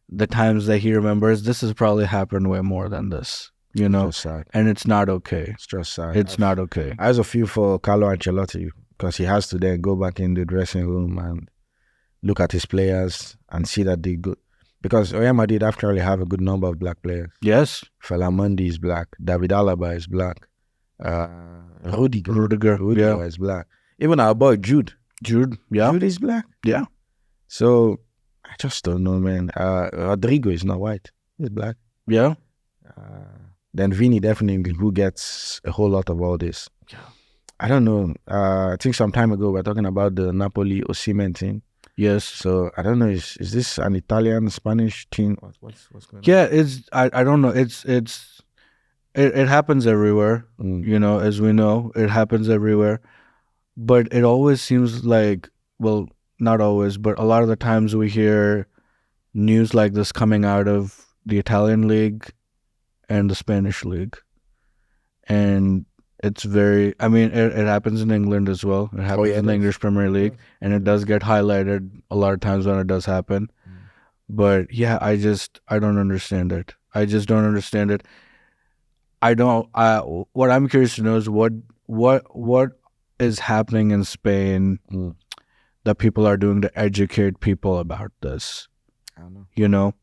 the times that he remembers. This has probably happened way more than this. You know, and it's not okay. It's just sad. It's not okay. I also feel for Carlo Ancelotti because he has to then go back in the dressing room and look at his players and see that they good. Because Real Madrid actually have a good number of black players. Yes. Felamendi is black. David Alaba is black. Rudiger is black. Even our boy Jude. Jude is black. Yeah. So I just don't know, man. Rodrigo is not white. He's black. Yeah. Then Vini definitely, who gets a whole lot of all this. Yeah. I don't know. I think some time ago we were talking about the Napoli Osimhen thing. Yes. So I don't know. Is this an Italian, Spanish thing? What's going on? Yeah, I don't know. It happens everywhere. You know, as we know, it happens everywhere. But it always seems like, well, not always, but a lot of the times we hear news like this coming out of the Italian league and the Spanish league. And it's very, I mean, it happens in England as well. It happens in the English Premier League, and it does get highlighted a lot of times when it does happen. But yeah, I don't understand it. I just don't understand it. What I'm curious to know is what is happening in Spain that people are doing to educate people about this? I don't know. You know,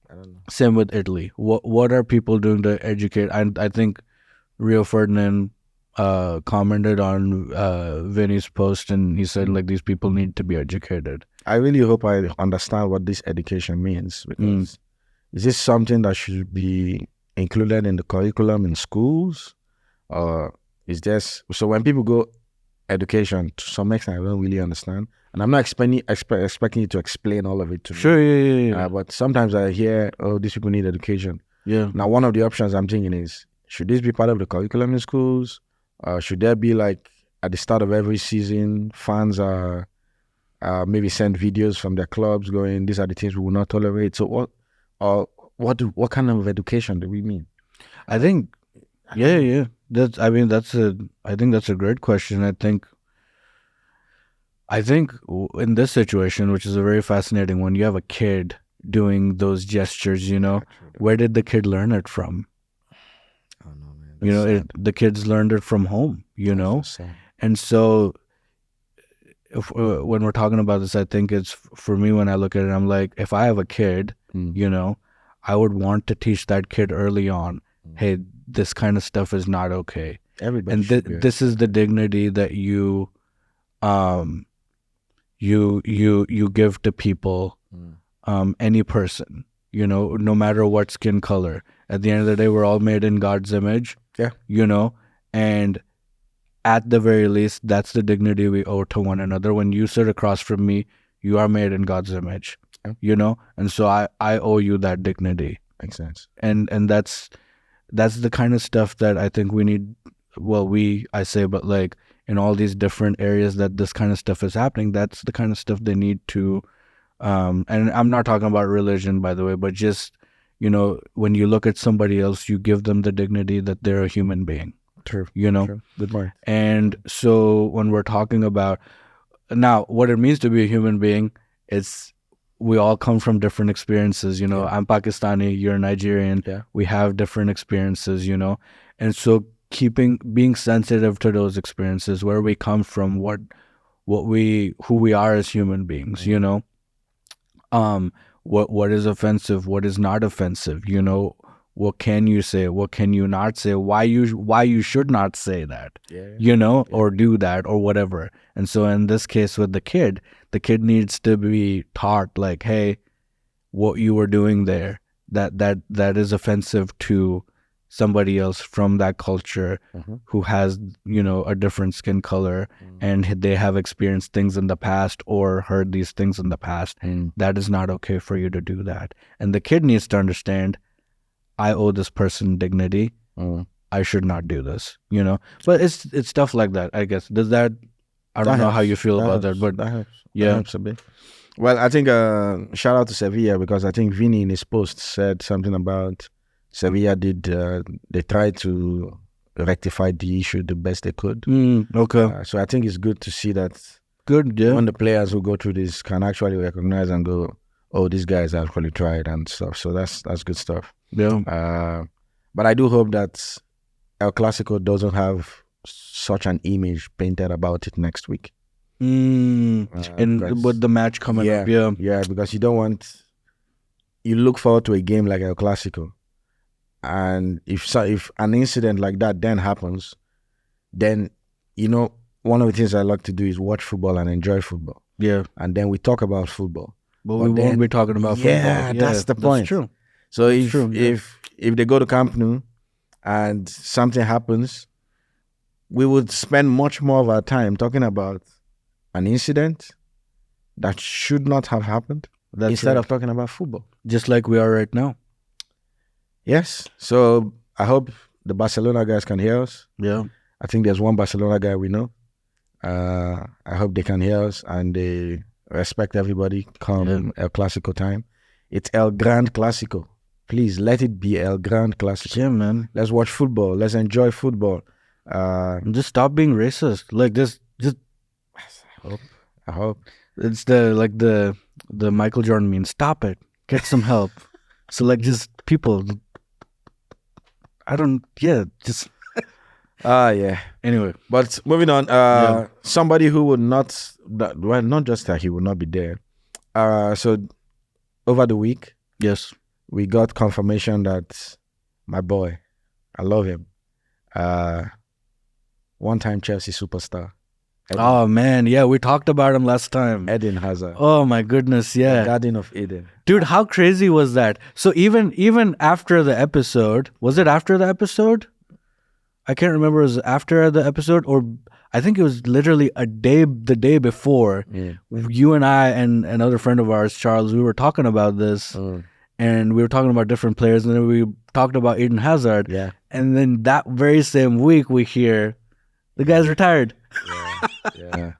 I don't know. same with Italy. What are people doing to educate? I think Rio Ferdinand commented on Vinny's post, and he said like these people need to be educated. I really hope I understand what this education means, because is this something that should be included in the curriculum in schools, or is just so when people go education to some extent I don't really understand, and I'm not expecting you to explain all of it to me. Sure, yeah. But sometimes I hear, oh, these people need education. Yeah. Now, one of the options I'm thinking is, should this be part of the curriculum in schools? Should there be like at the start of every season, fans are maybe send videos from their clubs going, these are the things we will not tolerate. So what kind of education do we mean? I think, yeah. I think that's a great question. I think in this situation, which is a very fascinating one, you have a kid doing those gestures, you know, where did the kid learn it from? I don't know, man. You know, the kids learned it from home, you know? And so when we're talking about this, I think it's, for me, when I look at it, I'm like, if I have a kid, you know, I would want to teach that kid early on, hey, this kind of stuff is not okay. Everybody and this is the dignity that you give to people, any person, you know, no matter what skin color. At the end of the day, we're all made in God's image. Yeah. You know, and at the very least, that's the dignity we owe to one another. When you sit across from me, you are made in God's image. Yeah. You know, and so I owe you that dignity. Makes sense. And that's the kind of stuff that I think we need. Well, but like in all these different areas that this kind of stuff is happening, that's the kind of stuff they need to. And I'm not talking about religion, by the way, but just, you know, when you look at somebody else, you give them the dignity that they're a human being. True. You know. True. Good point. And so when we're talking about now what it means to be a human being, it's, we all come from different experiences, you know. I'm Pakistani, you're Nigerian. Yeah. We have different experiences, you know. And so being sensitive to those experiences, where we come from, who we are as human beings, you know. What is offensive, what is not offensive, you know. What can you say, what can you not say, why you should not say that, you know, or do that or whatever. And so in this case with the kid needs to be taught, like, hey, what you were doing there, that is offensive to somebody else from that culture who has, you know, a different skin color, and they have experienced things in the past or heard these things in the past. That is not okay for you to do that. And the kid needs to understand, I owe this person dignity. I should not do this, you know. But it's stuff like that, I guess. Does that, I don't know how you feel about that, but that helps. Yeah. That helps a bit. Well, I think shout out to Sevilla, because I think Vinny in his post said something about Sevilla they tried to rectify the issue the best they could. Okay. So I think it's good to see that. Good, yeah. When the players who go through this can actually recognize and go, oh, these guys actually tried and stuff. So that's good stuff. Yeah. But I do hope that El Clasico doesn't have such an image painted about it next week. And with the match coming up, yeah, because you don't want, you look forward to a game like El Clasico, and if an incident like that then happens, then, you know, one of the things I like to do is watch football and enjoy football. Yeah. And then we talk about football. But we won't be talking about football. Yeah, that's the point. That's true. So if they go to Camp Nou and something happens, we would spend much more of our time talking about an incident that should not have happened, instead of talking about football. Just like we are right now. Yes. So I hope the Barcelona guys can hear us. Yeah. I think there's one Barcelona guy we know. I hope they can hear us and they respect everybody come El Clasico time. It's El Gran Clasico. Please let it be El Gran Clasico. Yeah, man. Let's watch football. Let's enjoy football. Just stop being racist. Like just I hope. It's the Michael Jordan meme. Stop it. Get some help. So like just people. Just Yeah. Anyway, But moving on, somebody who would not, well, not just that he would not be there. So over the week, yes. we got confirmation that my boy, I love him, one-time Chelsea superstar. Oh man, yeah, we talked about him last time. Eden Hazard. Oh my goodness, The yeah. Garden of Eden. Dude, how crazy was that? So even after the episode, was it after the episode? I can't remember. It was after the episode, or I think it was literally the day before. Yeah. You and I and another friend of ours, Charles, we were talking about this, and we were talking about different players, and then we talked about Eden Hazard. Yeah. And then that very same week, we hear the guy's retired. Yeah.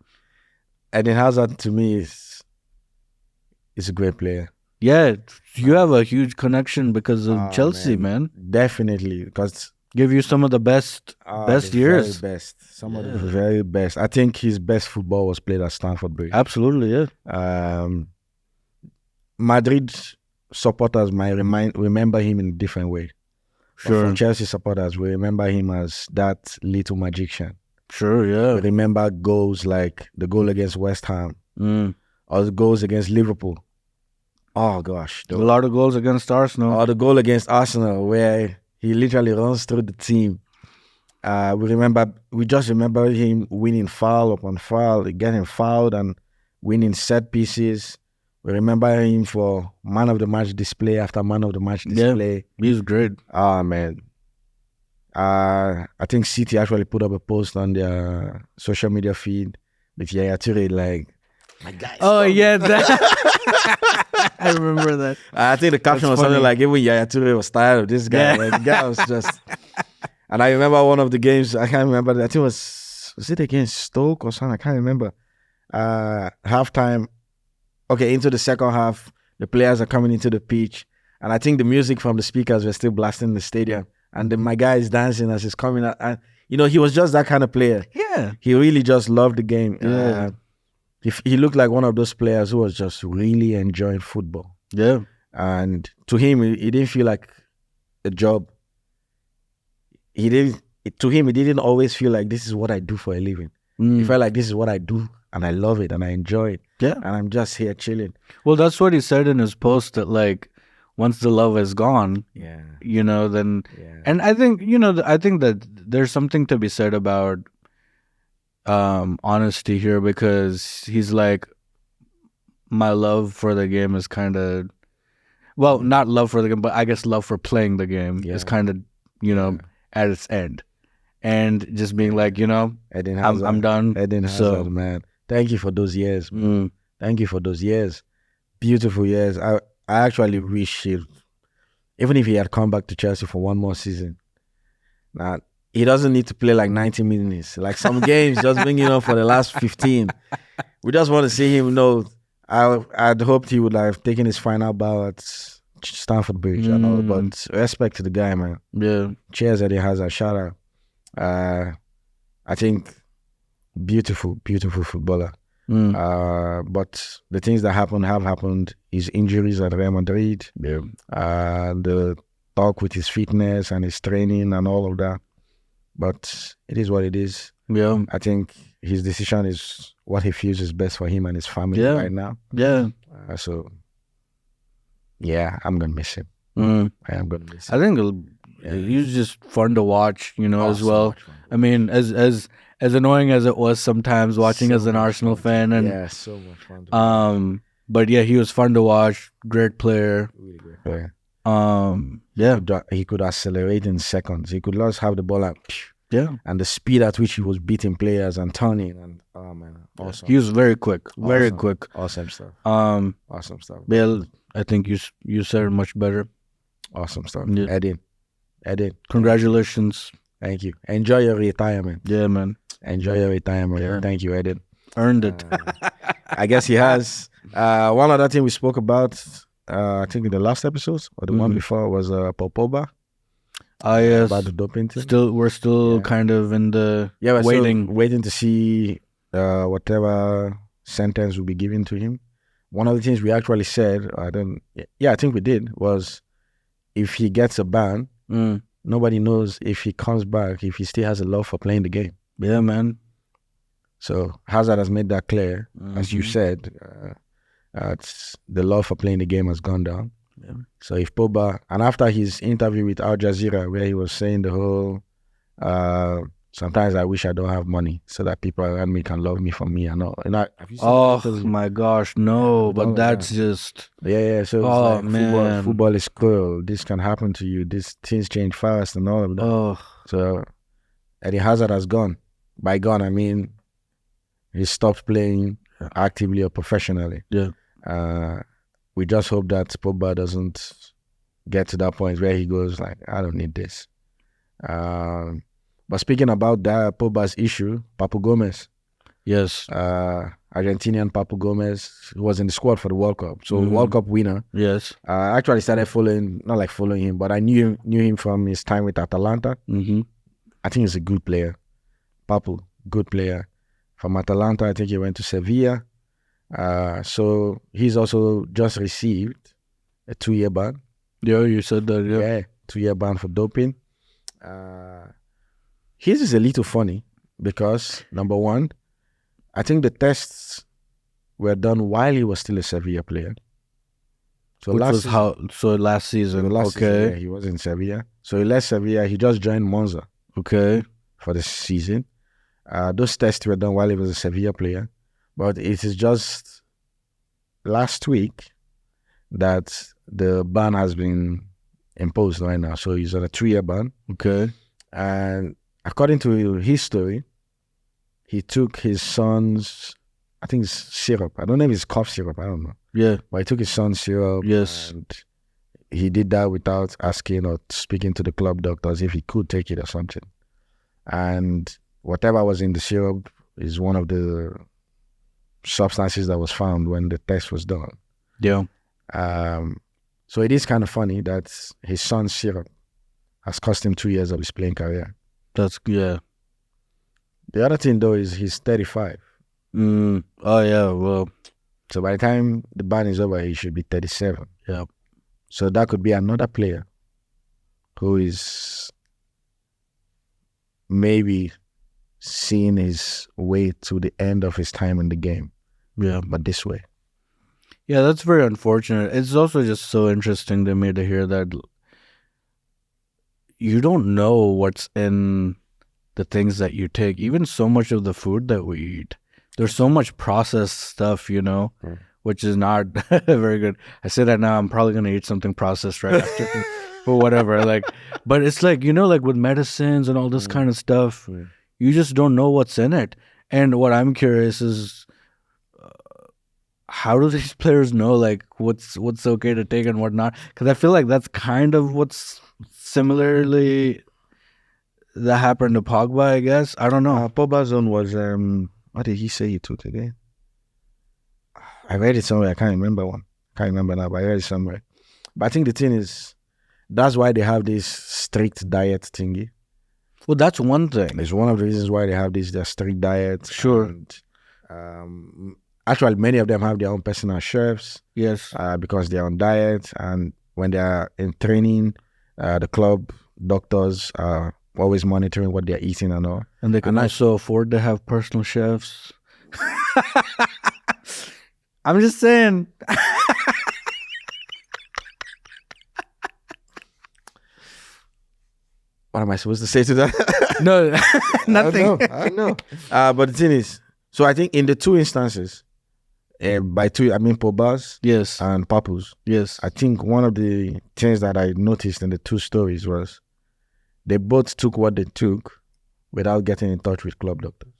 Eden Hazard to me is a great player. Yeah, you have a huge connection because of Chelsea, man. Definitely, because Give you some of the best years. Very best. Some of the very best. I think his best football was played at Stamford Bridge. Absolutely, yeah. Madrid supporters might remember him in a different way. Sure. But for Chelsea supporters, we remember him as that little magician. Sure, yeah. We remember goals like the goal against West Ham or the goals against Liverpool. Oh gosh, A lot of goals against Arsenal. or the goal against Arsenal where he literally runs through the team. We just remember him winning foul upon foul, getting fouled and winning set pieces. We remember him for man of the match display after man of the match display. Yeah, he's great. Ah man. I think City actually put up a post on their social media feed with Yaya Toure like, my guy. Oh yeah, that I remember that. I think the caption was something like, even Yaya Toure was tired of this guy. Yeah. Like, the guy was just. And I remember one of the games. I can't remember. I think it was it against Stoke or something? I can't remember. Halftime. Okay, into the second half, the players are coming into the pitch, and I think the music from the speakers were still blasting the stadium. And then my guy is dancing as he's coming out. And, he was just that kind of player. Yeah. He really just loved the game. Yeah. He looked like one of those players who was just really enjoying football. Yeah. And to him, it didn't feel like a job. To him, it didn't always feel like this is what I do for a living. It felt like this is what I do, and I love it, and I enjoy it. Yeah. And I'm just here chilling. Well, that's what he said in his post, that like once the love is gone, Yeah. then and I think I think that there's something to be said about honesty here, because he's like, my love for the game is kind of, well, not love for the game, but I guess love for playing the game is kind of at its end, and just being like, Eden Hazard, I'm done. Eden Hazard, man. Thank you for those years. Thank you for those years. Beautiful years. I actually wish even if he had come back to Chelsea for one more season. Now, he doesn't need to play like 90 minutes. Like some games, just bring it on for the last 15. We just want to see him. I'd hoped he would have taken his final bow at Stamford Bridge and all, but respect to the guy, man. Yeah. Cheers, Eden Hazard. Shout out. I think beautiful footballer. But the things that have happened. His injuries at Real Madrid, the talk with his fitness and his training and all of that. But it is what it is. Yeah. I think his decision is what he feels is best for him and his family right now. Yeah. So, yeah, I'm going to miss him. I am going to miss him. I think he's just fun to watch, as well. I mean, as annoying as it was sometimes watching as an Arsenal fan, and yeah, so much fun. But yeah, he was fun to watch. Great player. Really great player. Yeah, he could accelerate in seconds. He could just have the ball and and the speed at which he was beating players and turning, and oh man, awesome. He was very quick, very quick. Awesome stuff. Awesome stuff. Bill, I think you said it much better. Awesome stuff. Yeah. Eden. Congratulations. Thank you. Enjoy your retirement. Yeah, man. Enjoy your retirement. Yeah. Thank you, Eden. Earned it. I guess he has. One other thing we spoke about, I think in the last episode or the one before, was Paul Pogba. Yes. About the doping thing. We're still kind of in the we're waiting to see whatever sentence will be given to him. One of the things we actually said, I think we did, was if he gets a ban, nobody knows if he comes back, if he still has a love for playing the game. Yeah, man. So Hazard has made that clear, as you Mhm. said. The love for playing the game has gone down. Yeah. So if Pogba, and after his interview with Al Jazeera, where he was saying the whole, sometimes I wish I don't have money so that people around me can love me for me and all. Have you seen that Oh interview? my gosh, no! Yeah, But don't- that's just. Yeah. So it's Oh like man. football is cruel. This can happen to you. Things change fast and all of that. Oh. So Eddie Hazard has gone. By gone, I mean he stopped playing actively or professionally. Yeah. We just hope that Pogba doesn't get to that point where he goes like, I don't need this. But speaking about that, Pogba's issue, Papu Gomez, Yes. Argentinian Papu Gomez, who was in the squad for the World Cup. So World Cup winner. Yes. I actually started following, not like following him, but I knew him from his time with Atalanta. Mm-hmm. I think he's a good player. Papu, good player. From Atalanta, I think he went to Sevilla. So he's also just received a 2-year ban. Yeah, you said that. Yeah. Yeah, 2-year ban for doping. His is a little funny because, number one, I think the tests were done while he was still a Sevilla player. So Which last was season, how? So last season. last season, Okay. yeah, he was in Sevilla. So he left Sevilla. He just joined Monza Okay. for the season. Those tests were done while he was a Sevilla player. But it is just last week that the ban has been imposed right now. So he's on a 3-year ban. Okay. And according to his story, he took his son's, I think it's syrup. I don't know if it's cough syrup. I don't know. Yeah. But he took his son's syrup. Yes. And he did that without asking or speaking to the club doctors if he could take it or something. And whatever was in the syrup is one of the substances that was found when the test was done. Yeah. So it is kind of funny that his son's syrup has cost him 2 years of his playing career. That's yeah. The other thing though is he's 35. Oh yeah. Well. So by the time the ban is over, he should be 37. Yeah. So that could be another player who is maybe seeing his way to the end of his time in the game. Yeah. But this way. Yeah, that's very unfortunate. It's also just so interesting to me to hear that you don't know what's in the things that you take. Even so much of the food that we eat, there's so much processed stuff, which is not very good. I say that now, I'm probably gonna eat something processed right after, but whatever. But it's like like with medicines and all this kind of stuff, you just don't know what's in it. And what I'm curious is, how do these players know what's okay to take and what not? Because I feel like that's kind of what's similarly that happened to Pogba, I guess. I don't know. Pogba's own was what did he say he took again? I read it somewhere. I can't remember one. Can't remember now, but I read it somewhere. But I think the thing is, that's why they have this strict diet thingy. Well, that's one thing. It's one of the reasons why they have their strict diet. Sure. And, actually, many of them have their own personal chefs. Yes. Because they're on diet, and when they are in training, the club doctors are always monitoring what they're eating and all. And they can also afford to have personal chefs. I'm just saying. What am I supposed to say to that? No, nothing. I don't know. But the thing is, so I think in the two instances, by two, I mean Pogba's Yes. and Papu's. Yes. I think one of the things that I noticed in the two stories was they both took what they took without getting in touch with club doctors.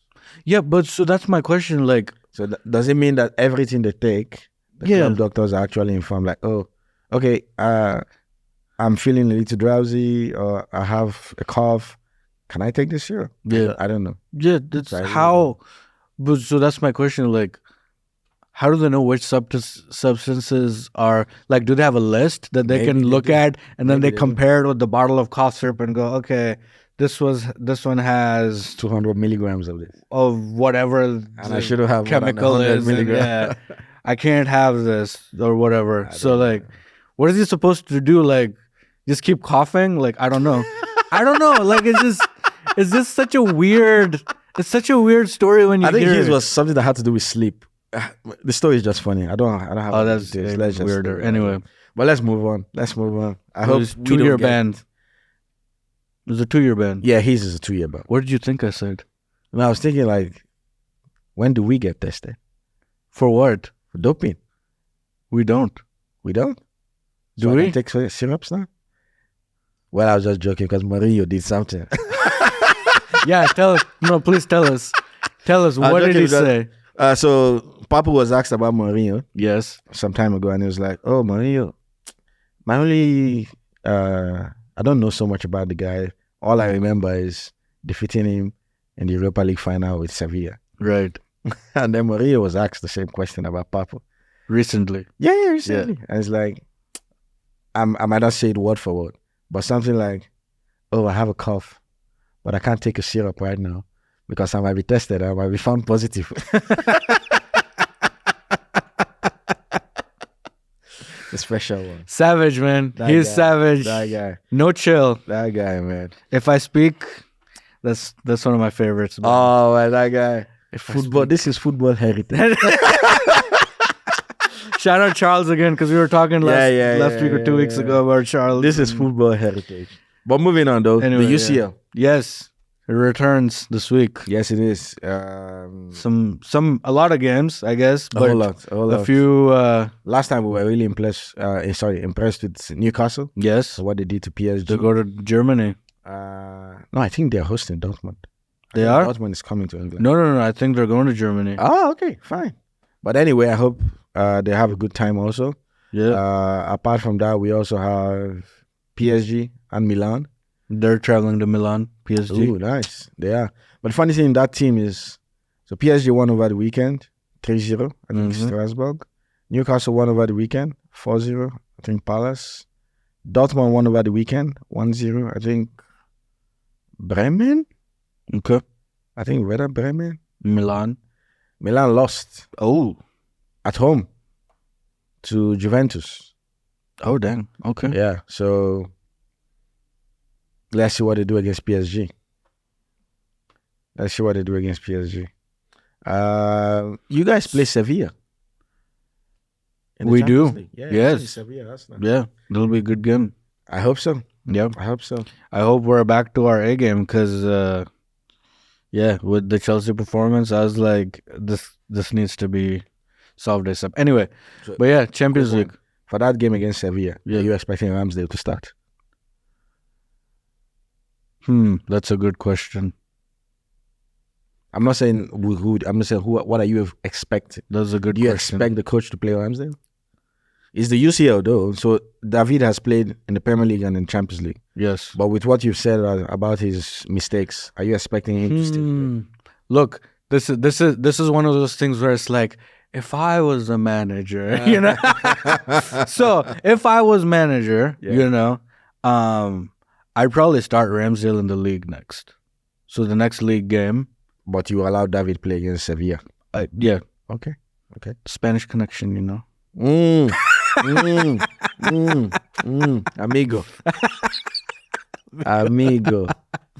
Yeah, but so that's my question. So does it mean that everything they take, the club doctors are actually informed? Like, oh, okay, I'm feeling a little drowsy, or I have a cough. Can I take this syrup? Yeah. I don't know. Yeah, that's how. But so that's my question. How do they know which substances are, do they have a list that they can look at, and then they compare it with the bottle of cough syrup and go, okay, this one has 200 milligrams of this, of whatever, and I should have chemical is. Yeah, I can't have this or whatever. So what is he supposed to do? Just keep coughing? I don't know. I don't know. Like it's just such a weird. It's such a weird story when you I think hear his it. was something that had to do with sleep. The story is just funny. I don't have. Oh, that's details. even Let's just weirder. leave it. Anyway, But let's move on. I it hope was we don't 2-year get- ban. It was a 2-year ban. Yeah, his is a 2-year ban. What did you think I said? And I was thinking like, when do we get tested For what? for doping? We don't. We don't. Do So I we? can take syrups now? Well, I was just joking because Mourinho did something. Yeah, tell us. No, please tell us. Tell us. I'm What did joking he with that. say? So Papa was asked about Mourinho Yes. some time ago, and he was like, "Oh, Mourinho, my only, I don't know so much about the guy. All I remember is defeating him in the Europa League final with Sevilla." Right. And then Mourinho was asked the same question about Papa. Recently. Yeah, recently. And it's like, I might not say it word for word, but something like, "Oh, I have a cough, but I can't take a syrup right now because I might be tested. I might be found positive." The special one. Savage, man. That He's guy. savage. That guy. No chill. That guy, man. If I speak, that's one of my favorites. man. Oh, man, that guy. If I Football. speak- This is football heritage. Shout out Charles again because we were talking last week or 2 weeks ago about Charles. This is football heritage. But moving on, though. Anyway, the UCL. Yes, it returns this week. Yes, it is. A lot of games, I guess, A but whole lot. A whole a lot. few. Last time we were really impressed with Newcastle. Yes, So what they did to PSG. to go to Germany. No, I think they're hosting Dortmund. They are? Dortmund is coming to England. No. I think they're going to Germany. Oh, okay, fine. But anyway, I hope they have a good time also. Yeah, Apart from that, we also have PSG and Milan. they're traveling to Milan. PSG. Ooh, nice. They are. But the funny thing in that team is, so PSG won over the weekend, 3-0, I think Mhm. Strasbourg. Newcastle won over the weekend, 4-0, I think Palace. Dortmund won over the weekend, 1-0, I think Bremen. Okay. I think Werder Bremen. Milan. Milan lost Oh. at home to Juventus. Oh, dang. Okay. Yeah, so let's see what they do against PSG. You guys play Sevilla. in the We Champions do. League. Yeah, Yes. Sevilla, Arsenal. Yeah, it'll be a good game. I hope so. Yeah. I hope so. I hope we're back to our A game because, with the Chelsea performance, I was like, this needs to be solved ASAP. Anyway, So- but yeah, Champions Quick one. League. For that game against Sevilla, Yeah. are you expecting Ramsdale to start? That's a good question. I'm not saying who. I'm not saying who. What are you expecting? That's a good Do you question. expect the coach to play Ramsdale? It's the UCL though, so David has played in the Premier League and in Champions League. Yes. But with what you've said about his mistakes, are you expecting him to still? Look, this is one of those things where it's like, if I was a manager, So if I was manager, Yeah. I'd probably start Ramsdale in the league next. So the next league game, But you allow David play against Sevilla. Okay, Okay. Spanish connection, Amigo. Amigo.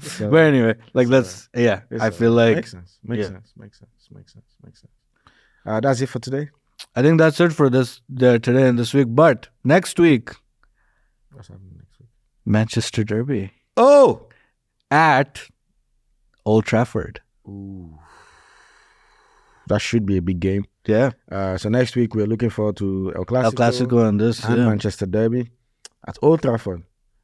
So, But anyway, I feel like makes sense. Makes yeah. sense. That's it for today. I think that's it for today and this week. But next week, What's happening next week? Manchester Derby Oh, at Old Trafford. ooh, that should be a big game. Yeah, So next week we're looking forward to El Clasico, El Clasico and this. and Yeah. Manchester Derby at Old Trafford.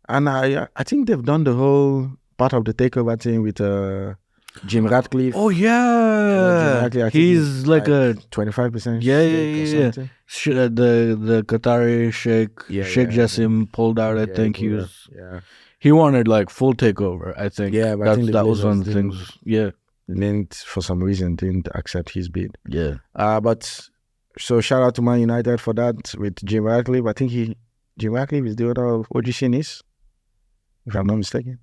And I think they've done the whole part of the takeover thing with Jim Ratcliffe. Oh yeah, I think he's like a 25%. Yeah, stake or yeah. something. the Qatari sheikh Yeah, Sheikh yeah. Jassim pulled out. I Yeah, think he he pulled was. Yeah. He wanted like full takeover. I think. Yeah, but I think the that was Glazers one of the didn't- things. Yeah, Didn't, for some reason, didn't accept his bid. yeah. But so shout out to Man United for that with Jim Ratcliffe. I think Jim Ratcliffe is the owner of OGC Nice, if I'm not mistaken.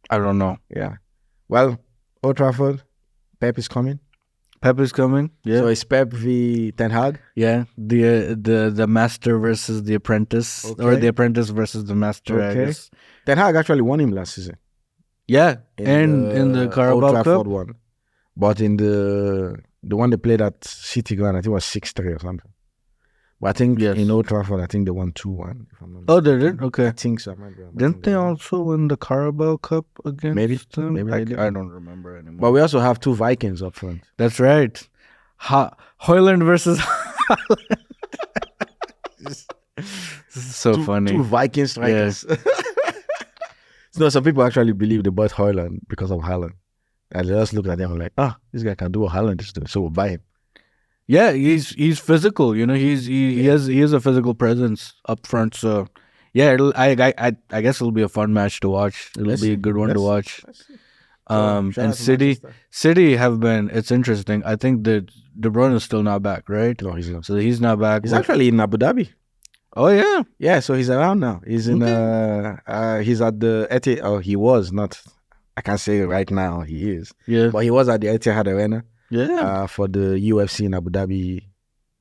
I don't know. Yeah. Well, Old Trafford, Pep is coming. Pep is coming. Yeah, So it's Pep v Ten Hag. yeah. The master versus the apprentice, or Okay. the apprentice versus the master. I Okay. guess. Ten Hag actually won him last season. Yeah, and in the Old Carabao Trafford Cup. one. But in the one they played at City Ground, I think it was 6-3 or something. But I think Yes. in Old Trafford, I think they won 2-1. If I'm not Oh, they mistaken. did? Okay. I think so. I might be wrong, but I Didn't think they won. also win the Carabao Cup against Maybe. them? Maybe they did. I don't remember anymore. But we also have 2 Vikings up front. That's right. Hoyland versus This is so funny. 2 Viking strikers. No, some people actually believe they bought Haaland because of Haaland. And they just look at them like, this guy can do what Haaland is doing, so we'll buy him. Yeah, he's physical. You know, he has a physical presence up front. So yeah, I guess it'll be a fun match to watch. It'll be a good one to watch. And City have been. It's interesting. I think that De Bruyne is still not back, right? No, he's not. So he's not back. He's actually in Abu Dhabi. Oh yeah. Yeah, so he's around now. He's in he's at the Etihad. Oh, he was not. I can't say right now he is. Yeah. But he was at the Etihad Arena. Yeah. For the UFC in Abu Dhabi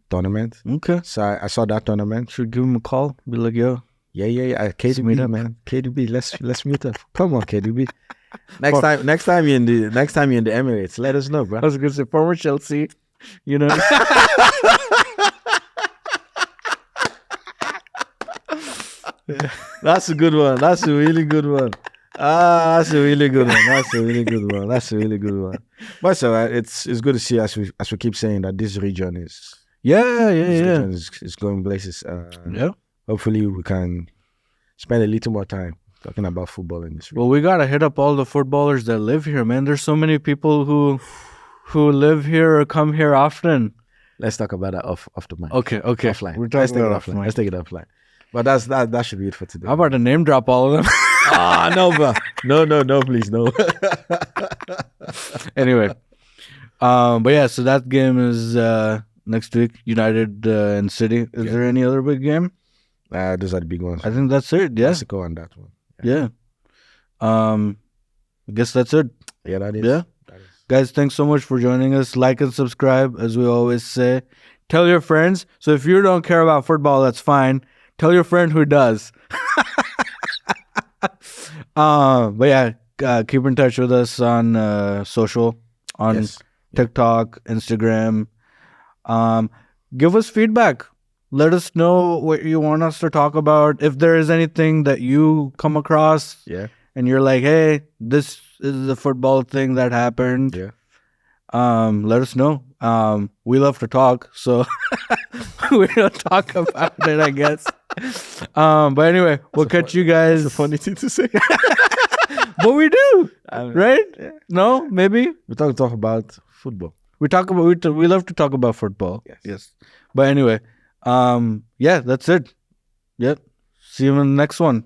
tournament. Okay. So I saw that tournament. Should give him a call. Be like, yo. Yeah. KDB, man. KDB, let's meet up. Come on, KDB. Next time you're in the Emirates, let us know, bro. I was gonna say former Chelsea, you know. That's a good one. That's a really good one. That's a really good one. But so it's good to see, as we keep saying, that this region is region is going places. Hopefully we can spend a little more time talking about football in this region. Well, we gotta hit up all the footballers that live here, man. There's so many people who live here or come here often. Let's talk about that off the mic. Okay. Offline. Let's take it offline. Let's take it offline. But that should be it for today. How about to name drop all of them? No, bro. No, please, no. Anyway, but yeah, so that game is next week. United and City. Is there any other big game? Those are the big ones. I think that's it. Yeah. Let's go on that one. Yeah. I guess that's it. Yeah, that is. Yeah. Guys, thanks so much for joining us. Like and subscribe, as we always say. Tell your friends. So if you don't care about football, that's fine. Tell your friend who does. But yeah, keep in touch with us on social, on TikTok, Instagram. Give us feedback. Let us know what you want us to talk about. If there is anything that you come across, and you're like, hey, this is the football thing that happened. Let us know. We love to talk, so we don't talk about it, I guess. But anyway, we'll catch you guys. It's a funny thing to say. But we do, right? Yeah. No, maybe we talk about football. We love to talk about football. Yes. But anyway, that's it. Yep. See you in the next one.